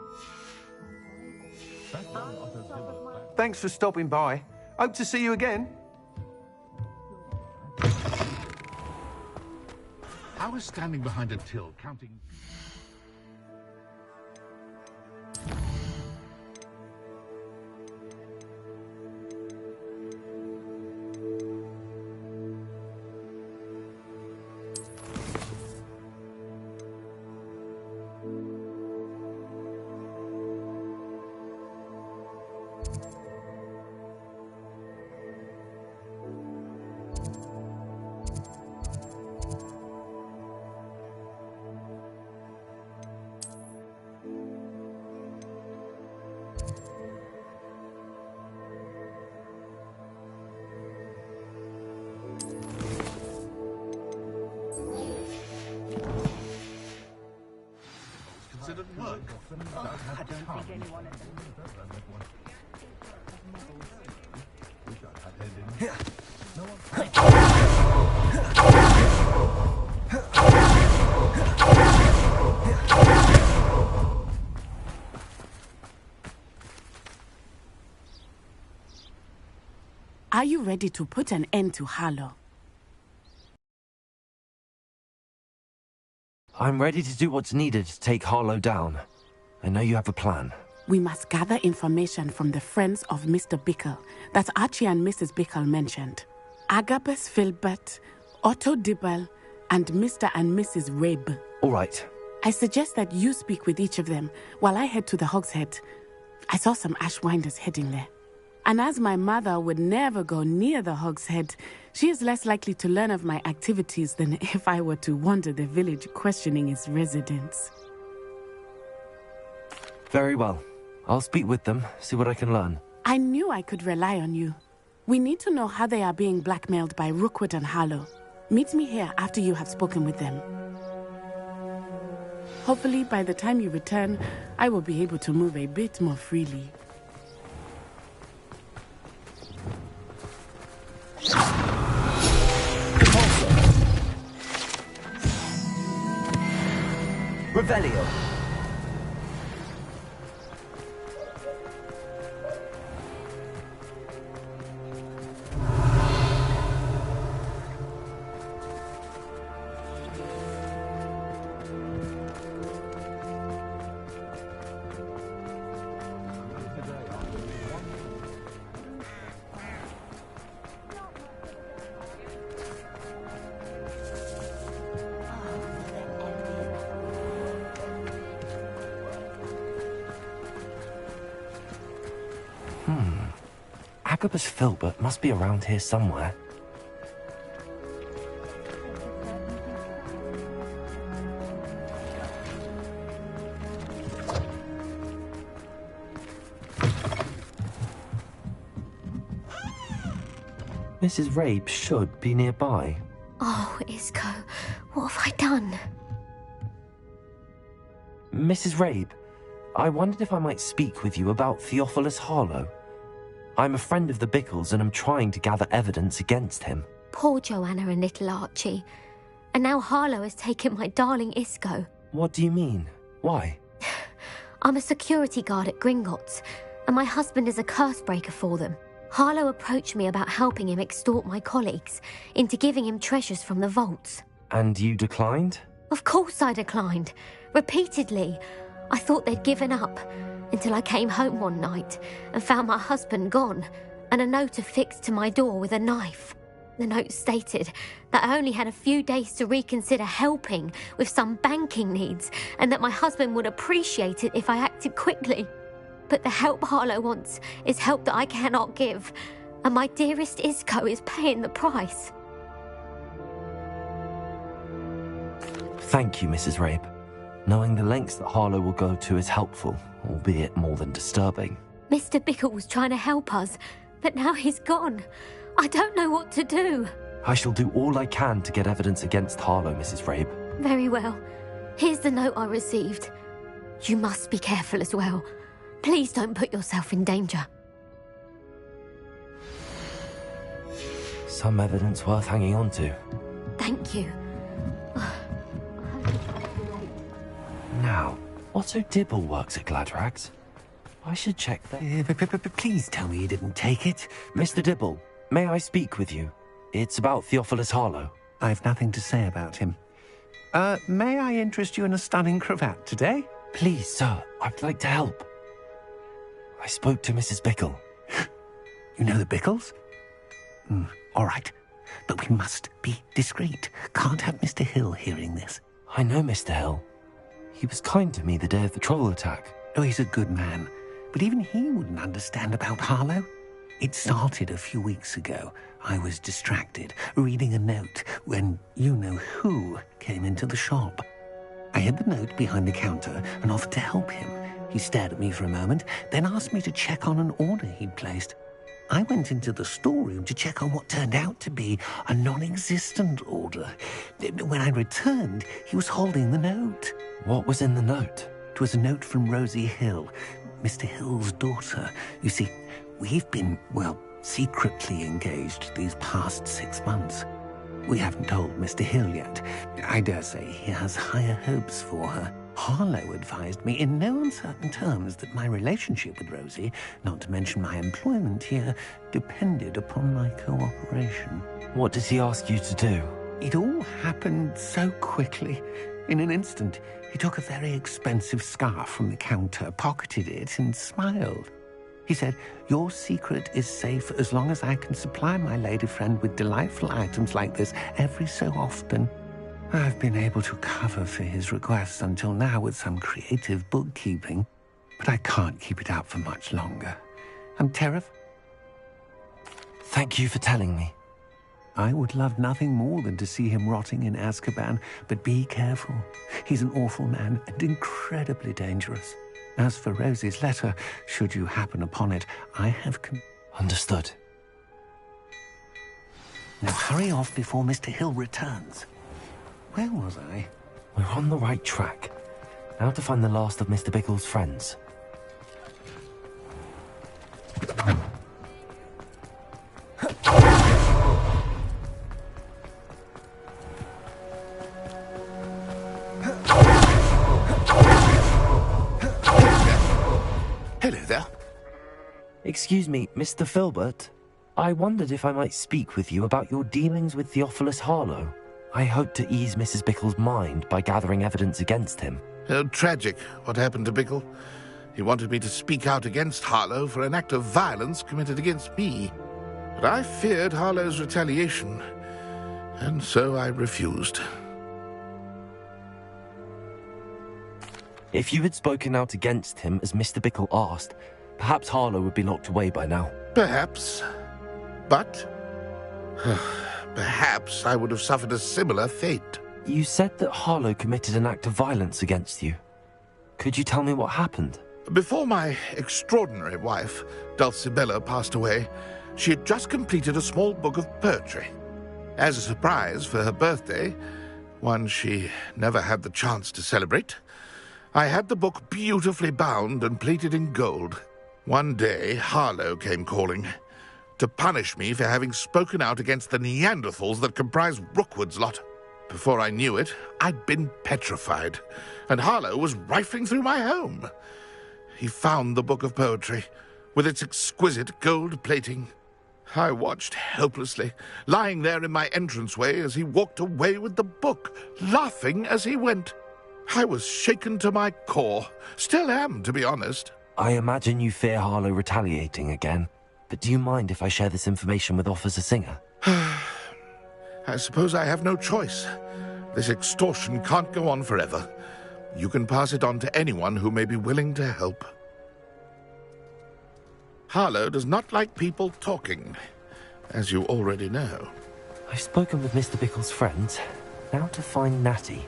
Thanks for stopping by. Hope to see you again. I was standing behind a till, counting... Work. I don't think anyone Are you ready to put an end to Harlow? I'm ready to do what's needed to take Harlow down. I know you have a plan. We must gather information from the friends of Mr. Bickle that Archie and Mrs. Bickle mentioned. Agabus Filbert, Otto Dibble, and Mr. and Mrs. Rabe. All right. I suggest that you speak with each of them while I head to the Hogshead. I saw some Ashwinders heading there. And as my mother would never go near the Hogshead, she is less likely to learn of my activities than if I were to wander the village questioning its residents. Very well. I'll speak with them, see what I can learn. I knew I could rely on you. We need to know how they are being blackmailed by Rookwood and Harlow. Meet me here after you have spoken with them. Hopefully, by the time you return, I will be able to move a bit more freely. Revelio. Agabus Filbert must be around here somewhere. Mrs. Rabe should be nearby. Oh, Isco, what have I done? Mrs. Rabe, I wondered if I might speak with you about Theophilus Harlow. I'm a friend of the Bickles and I'm trying to gather evidence against him. Poor Joanna and little Archie. And now Harlow has taken my darling Isco. What do you mean? Why? I'm a security guard at Gringotts, and my husband is a curse breaker for them. Harlow approached me about helping him extort my colleagues into giving him treasures from the vaults. And you declined? Of course I declined. Repeatedly. I thought they'd given up, until I came home one night and found my husband gone, and a note affixed to my door with a knife. The note stated that I only had a few days to reconsider helping with some banking needs, and that my husband would appreciate it if I acted quickly. But the help Harlow wants is help that I cannot give, and my dearest Isco is paying the price. Thank you, Mrs. Rabe. Knowing the lengths that Harlow will go to is helpful, albeit more than disturbing. Mr. Bickle was trying to help us, but now he's gone. I don't know what to do. I shall do all I can to get evidence against Harlow, Mrs. Rabe. Very well. Here's the note I received. You must be careful as well. Please don't put yourself in danger. Some evidence worth hanging on to. Thank you. Now, Otto Dibble works at Gladrags. I should check that. Please tell me you didn't take it. Mr. Dibble, may I speak with you? It's about Theophilus Harlow. I've nothing to say about him. May I interest you in a stunning cravat today? Please, sir, I'd like to help. I spoke to Mrs. Bickle. You know the Bickles? All right. But we must be discreet. Can't have Mr. Hill hearing this. I know Mr. Hill. He was kind to me the day of the troll attack. Oh, he's a good man. But even he wouldn't understand about Harlow. It started a few weeks ago. I was distracted, reading a note, when you-know-who came into the shop. I hid the note behind the counter and offered to help him. He stared at me for a moment, then asked me to check on an order he'd placed. I went into the storeroom to check on what turned out to be a non-existent order. When I returned, he was holding the note. What was in the note? It was a note from Rosie Hill, Mr. Hill's daughter. You see, we've been, secretly engaged these past 6 months. We haven't told Mr. Hill yet. I dare say he has higher hopes for her. Harlow advised me in no uncertain terms that my relationship with Rosie, not to mention my employment here, depended upon my cooperation. What does he ask you to do? It all happened so quickly. In an instant, he took a very expensive scarf from the counter, pocketed it, and smiled. He said, "Your secret is safe as long as I can supply my lady friend with delightful items like this every so often." I've been able to cover for his requests until now with some creative bookkeeping, but I can't keep it up for much longer. I'm terrified. Thank you for telling me. I would love nothing more than to see him rotting in Azkaban, but be careful. He's an awful man and incredibly dangerous. As for Rosie's letter, should you happen upon it, I have Understood. Now hurry off before Mr. Hill returns. Where was I? We're on the right track. Now to find the last of Mr. Bickle's friends. Hello there. Excuse me, Mr. Filbert. I wondered if I might speak with you about your dealings with Theophilus Harlow. I hope to ease Mrs. Bickle's mind by gathering evidence against him. Oh, tragic what happened to Bickle. He wanted me to speak out against Harlow for an act of violence committed against me. But I feared Harlow's retaliation, and so I refused. If you had spoken out against him as Mr. Bickle asked, perhaps Harlow would be locked away by now. Perhaps. But perhaps I would have suffered a similar fate. You said that Harlow committed an act of violence against you. Could you tell me what happened? Before my extraordinary wife, Dulcibella, passed away, she had just completed a small book of poetry. As a surprise for her birthday, one she never had the chance to celebrate, I had the book beautifully bound and plated in gold. One day, Harlow came calling to punish me for having spoken out against the Neanderthals that comprise Rookwood's lot. Before I knew it, I'd been petrified, and Harlow was rifling through my home. He found the book of poetry, with its exquisite gold plating. I watched helplessly, lying there in my entranceway as he walked away with the book, laughing as he went. I was shaken to my core. Still am, to be honest. I imagine you fear Harlow retaliating again, but do you mind if I share this information with Officer Singer? I suppose I have no choice. This extortion can't go on forever. You can pass it on to anyone who may be willing to help. Harlow does not like people talking, as you already know. I've spoken with Mr. Bickle's friends. Now to find Natty.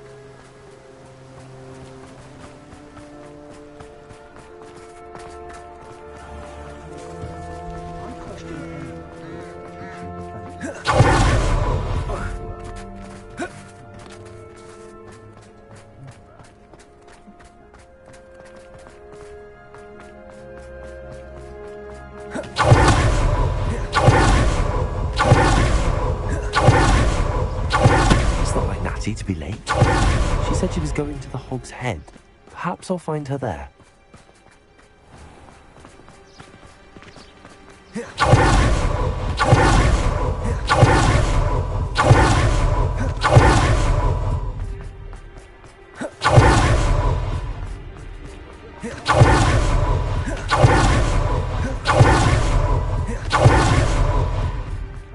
To be late. She said she was going to the Hog's Head. Perhaps I'll find her there.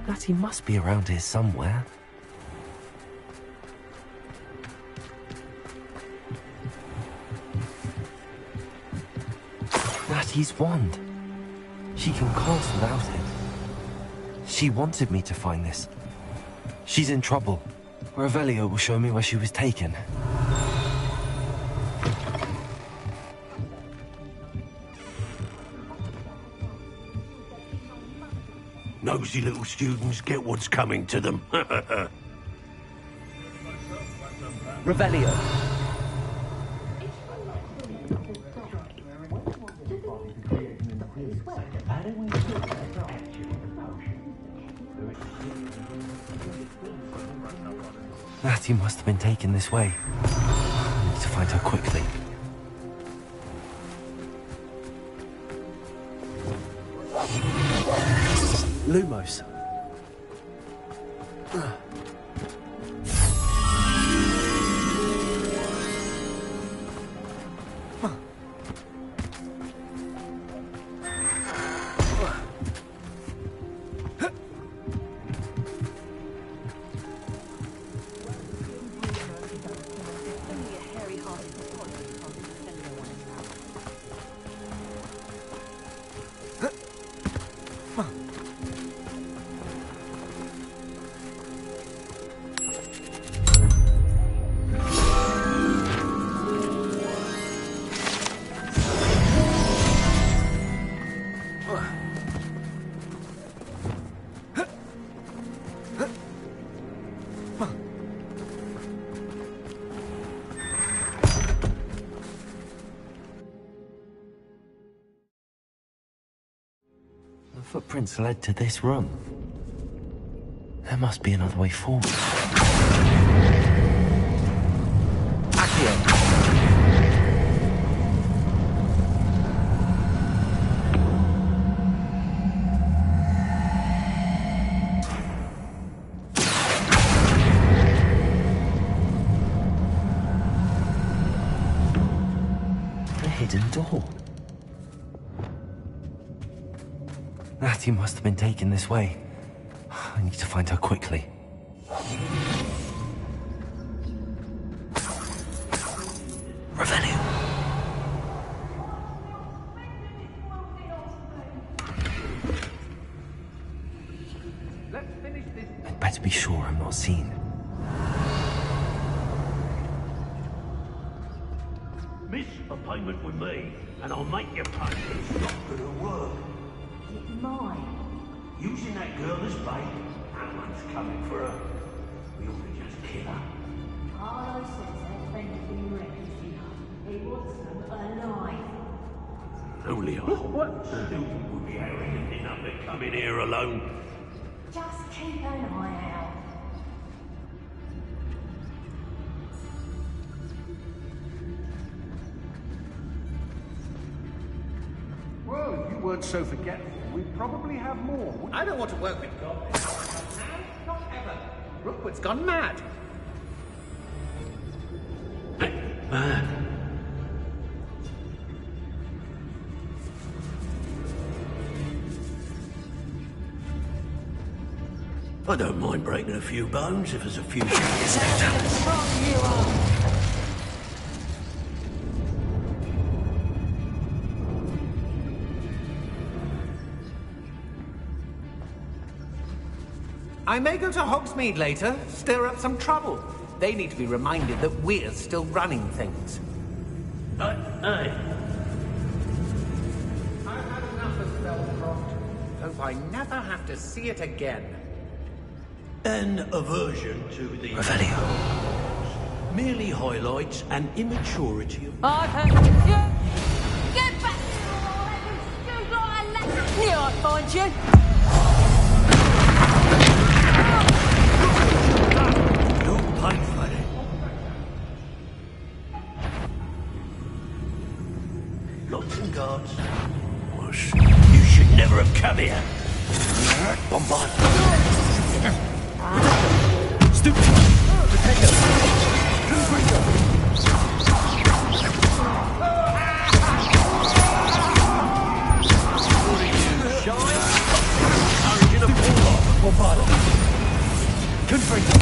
Natty must be around here somewhere. Natty's wand. She can cast without it. She wanted me to find this. She's in trouble. Revelio will show me where she was taken. Nosy little students get what's coming to them. Revelio. Natty must have been taken this way. I need to find her quickly. Lumos. The footprints led to this room. There must be another way forward. Accio. A hidden door. Natty must have been taken this way. I need to find her quickly. Revelio. better be sure I'm not seen. Miss a payment with me, and I'll make you pay. It's not gonna work. It's mine. Using that girl as bait, no one's coming for her. We ought to just kill her. Harlow says their friend has been rescued. He wants them alive. Only a hole. Student would be anything up to come in here alone. Just keep an eye out. Well, if you weren't so forgetful, we'd probably have more. I don't want to work with goblins. Now, not ever. Rookwood's gone mad. Man. I don't mind breaking a few bones if there's a few shares left. I may go to Hogsmeade later, stir up some trouble. They need to be reminded that we're still running things. Aye. I've had enough of Spellcroft. Hope I never have to see it again. An aversion to the... Revelio. Merely highlights an immaturity of... I've heard you. Get back to your life. Here I find you. Don't pay for it. Lots and guards. You should never have come here. Bombard. Stupid. Potato. What are you, shy? Origin of pull-off. Bombard. Confringo.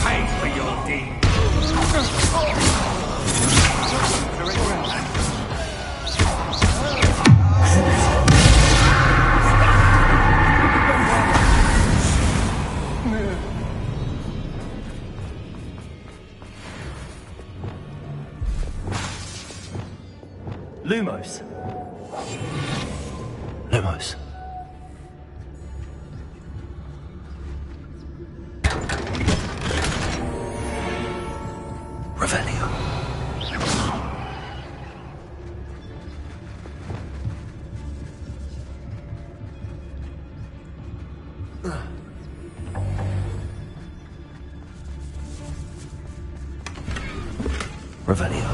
Pay for your deed. Lumos. Lumos. Revelio. Revelio.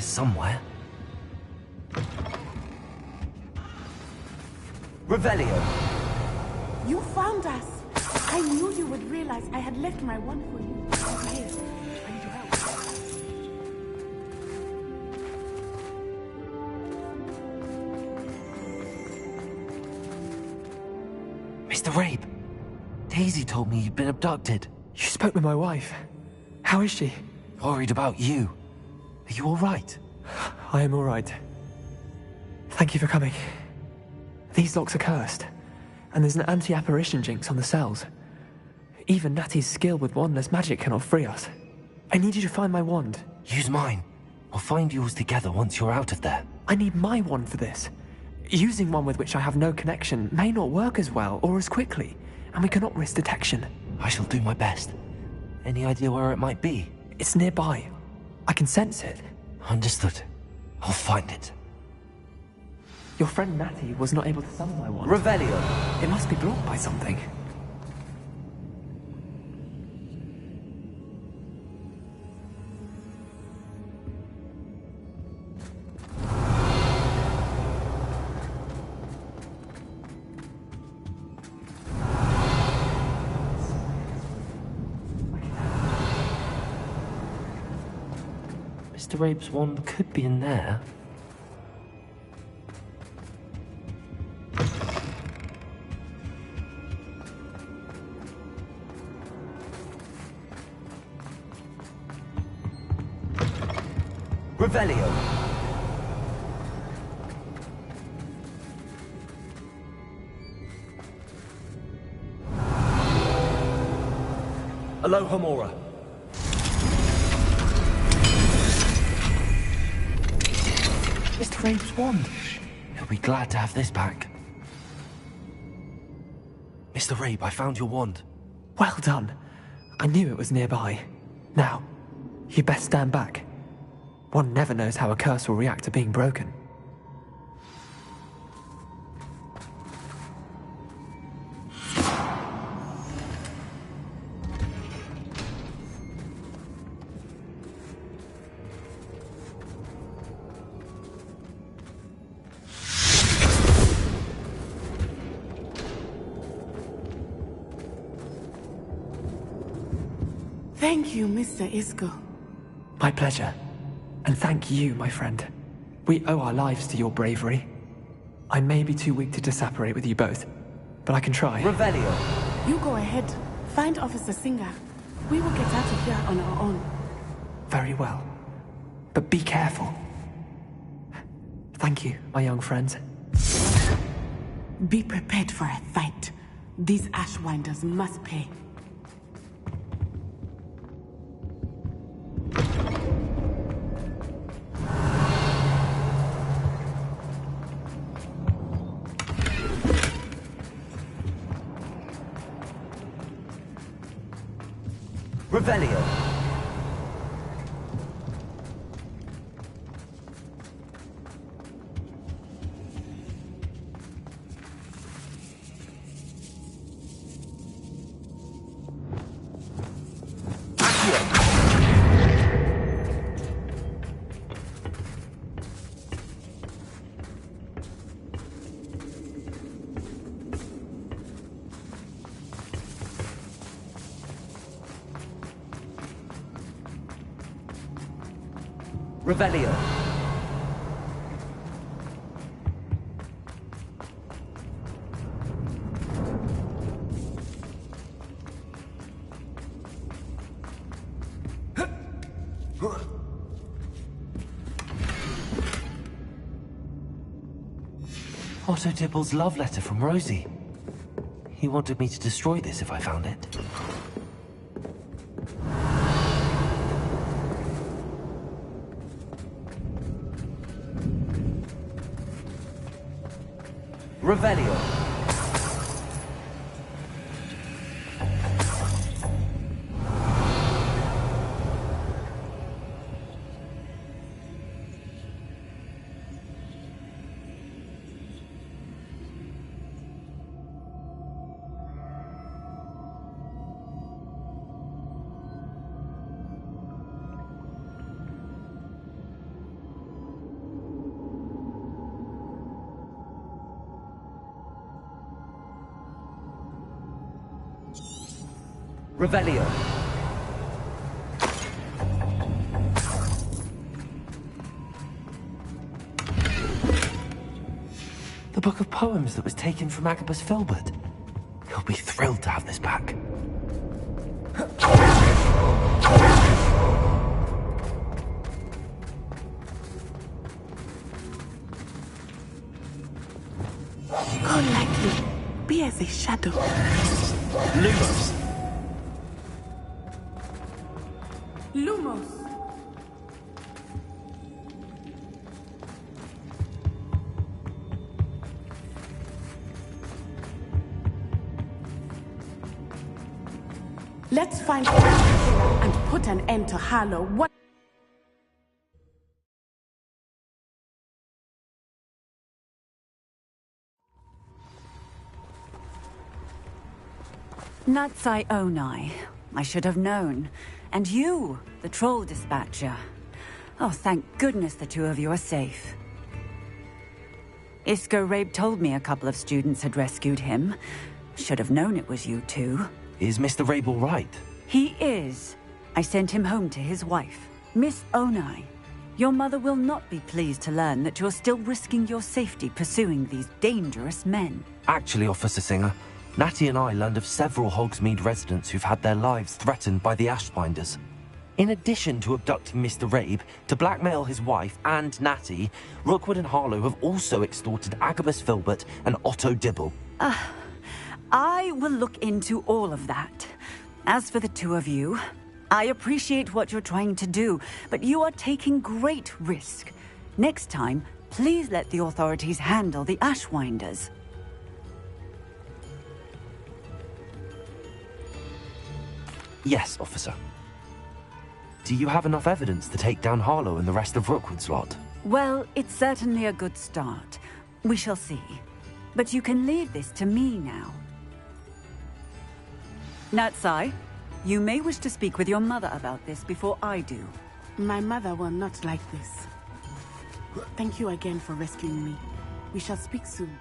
Somewhere. Revelio. You found us. I knew you would realize I had left my wand for you. I'm here. I need your help. Mr. Rabe, Daisy told me you'd been abducted. You spoke with my wife. How is she? Worried about you. Are you all right? I am all right. Thank you for coming. These locks are cursed, and there's an anti-apparition jinx on the cells. Even Natty's skill with wandless magic cannot free us. I need you to find my wand. Use mine. We'll find yours together once you're out of there. I need my wand for this. Using one with which I have no connection may not work as well or as quickly, and we cannot risk detection. I shall do my best. Any idea where it might be? It's nearby. I can sense it. Understood. I'll find it. Your friend Natty was not able to summon my wand. Revelio. It must be blocked by something. Mr. Rabe's wand could be in there. Revelio. Alohomora. Mr. Rabe's wand. He'll be glad to have this back. Mr. Rabe, I found your wand. Well done. I knew it was nearby. Now, you best stand back. One never knows how a curse will react to being broken. Thank you, Mr. Isco. My pleasure. And thank you, my friend. We owe our lives to your bravery. I may be too weak to disapparate with you both, but I can try. Revelio. You go ahead. Find Officer Singer. We will get out of here on our own. Very well. But be careful. Thank you, my young friends. Be prepared for a fight. These Ashwinders must pay. Revelio. Revelio. Otto Dibble's love letter from Rosie. He wanted me to destroy this if I found it. Revelio. Revelio. The book of poems that was taken from Agabus Filbert. He'll be thrilled to have this back. Go lightly. Be as a shadow. Lumos. Lumos! Let's find and put an end to Harlow. What? Natsai Onai. I should have known. And you, the troll dispatcher. Oh, thank goodness the two of you are safe. Isco Rabe told me a couple of students had rescued him. Should have known it was you two. Is Mr. Rabe all right? He is. I sent him home to his wife, Miss Onai. Your mother will not be pleased to learn that you're still risking your safety pursuing these dangerous men. Actually, Officer Singer, Natty and I learned of several Hogsmeade residents who've had their lives threatened by the Ashbinders. In addition to abducting Mr. Rabe to blackmail his wife and Natty, Rookwood and Harlow have also extorted Agabus Filbert and Otto Dibble. I will look into all of that. As for the two of you, I appreciate what you're trying to do, but you are taking great risk. Next time, please let the authorities handle the Ashwinders. Yes, officer. Do you have enough evidence to take down Harlow and the rest of Rookwood's lot? Well, it's certainly a good start. We shall see. But you can leave this to me now. Natsai, you may wish to speak with your mother about this before I do. My mother will not like this. Thank you again for rescuing me. We shall speak soon.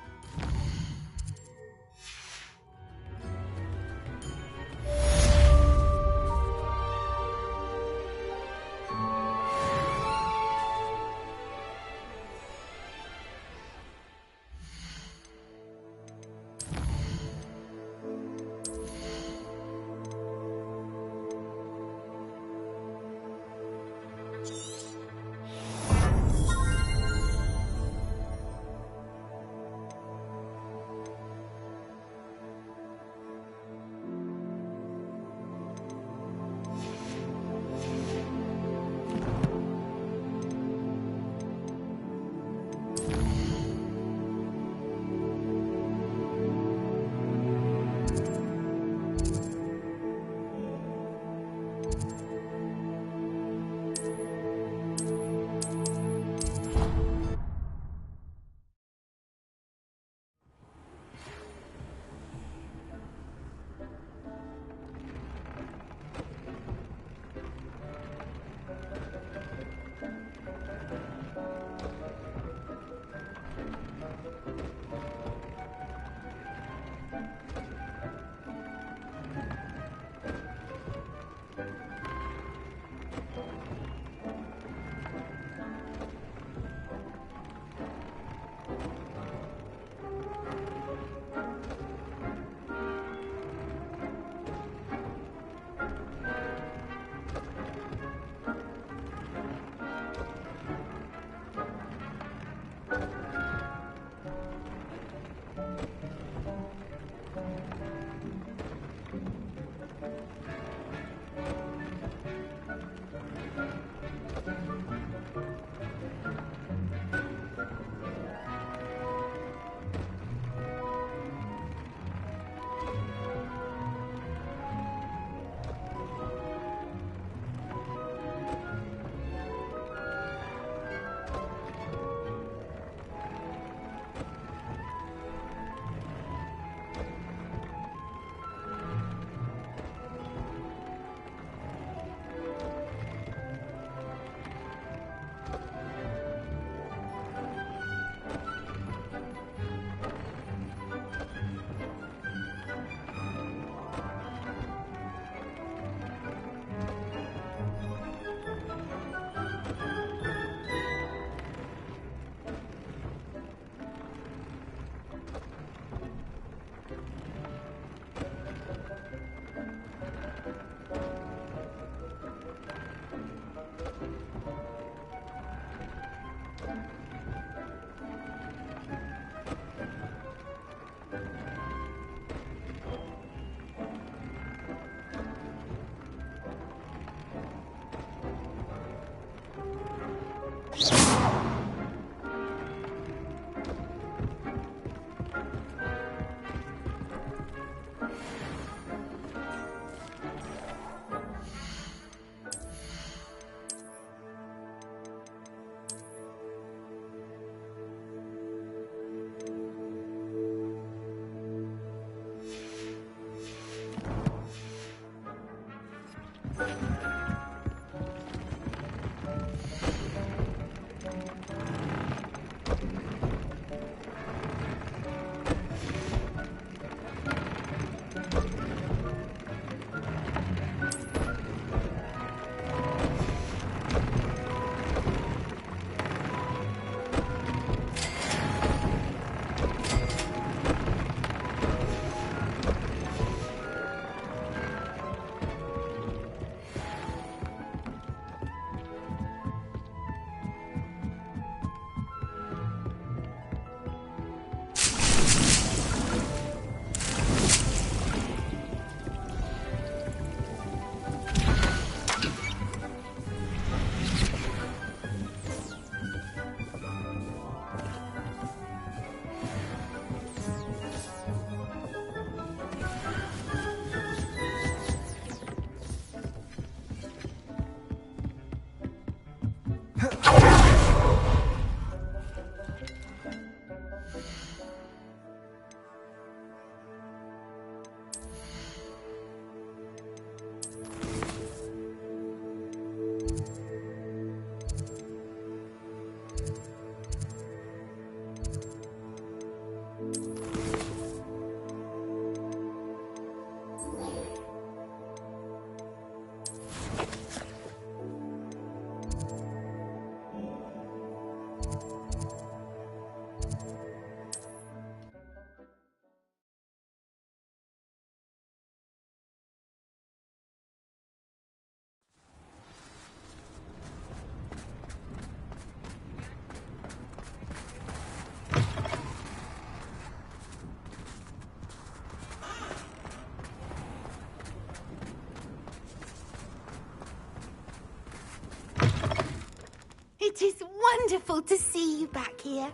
It is wonderful to see you back here.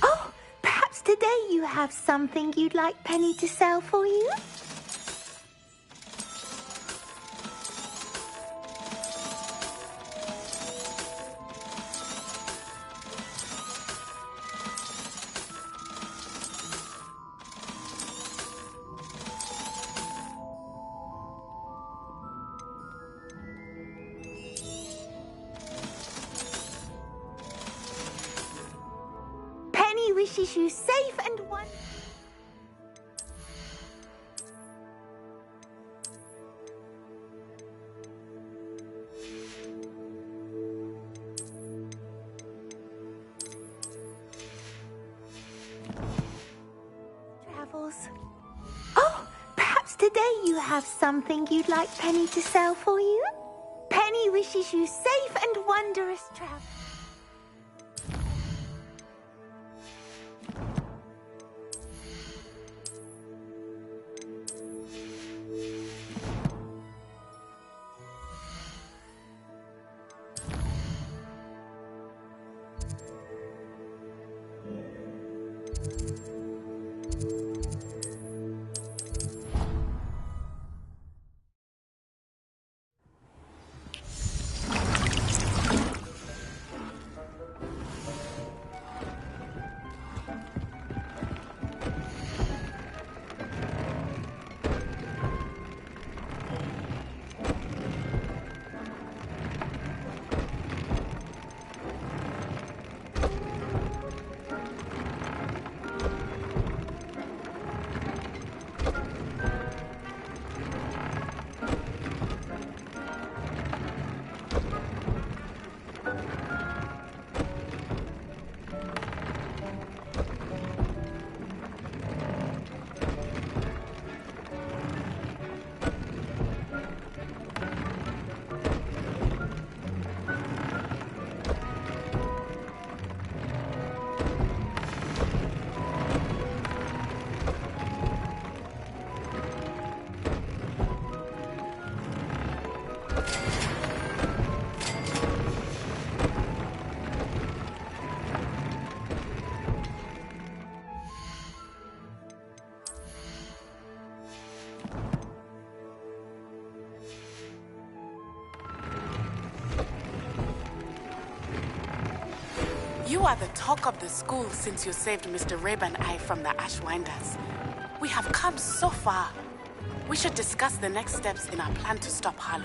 Oh, perhaps today you have something you'd like Penny to sell for you? Wishes you safe and one. Travels. Oh, perhaps today you have something you'd like Penny to sell for you? Penny wishes you safe and wondrous travels. You are the talk of the school since you saved Mr. Rabe and I from the Ashwinders. We have come so far. We should discuss the next steps in our plan to stop Harlow.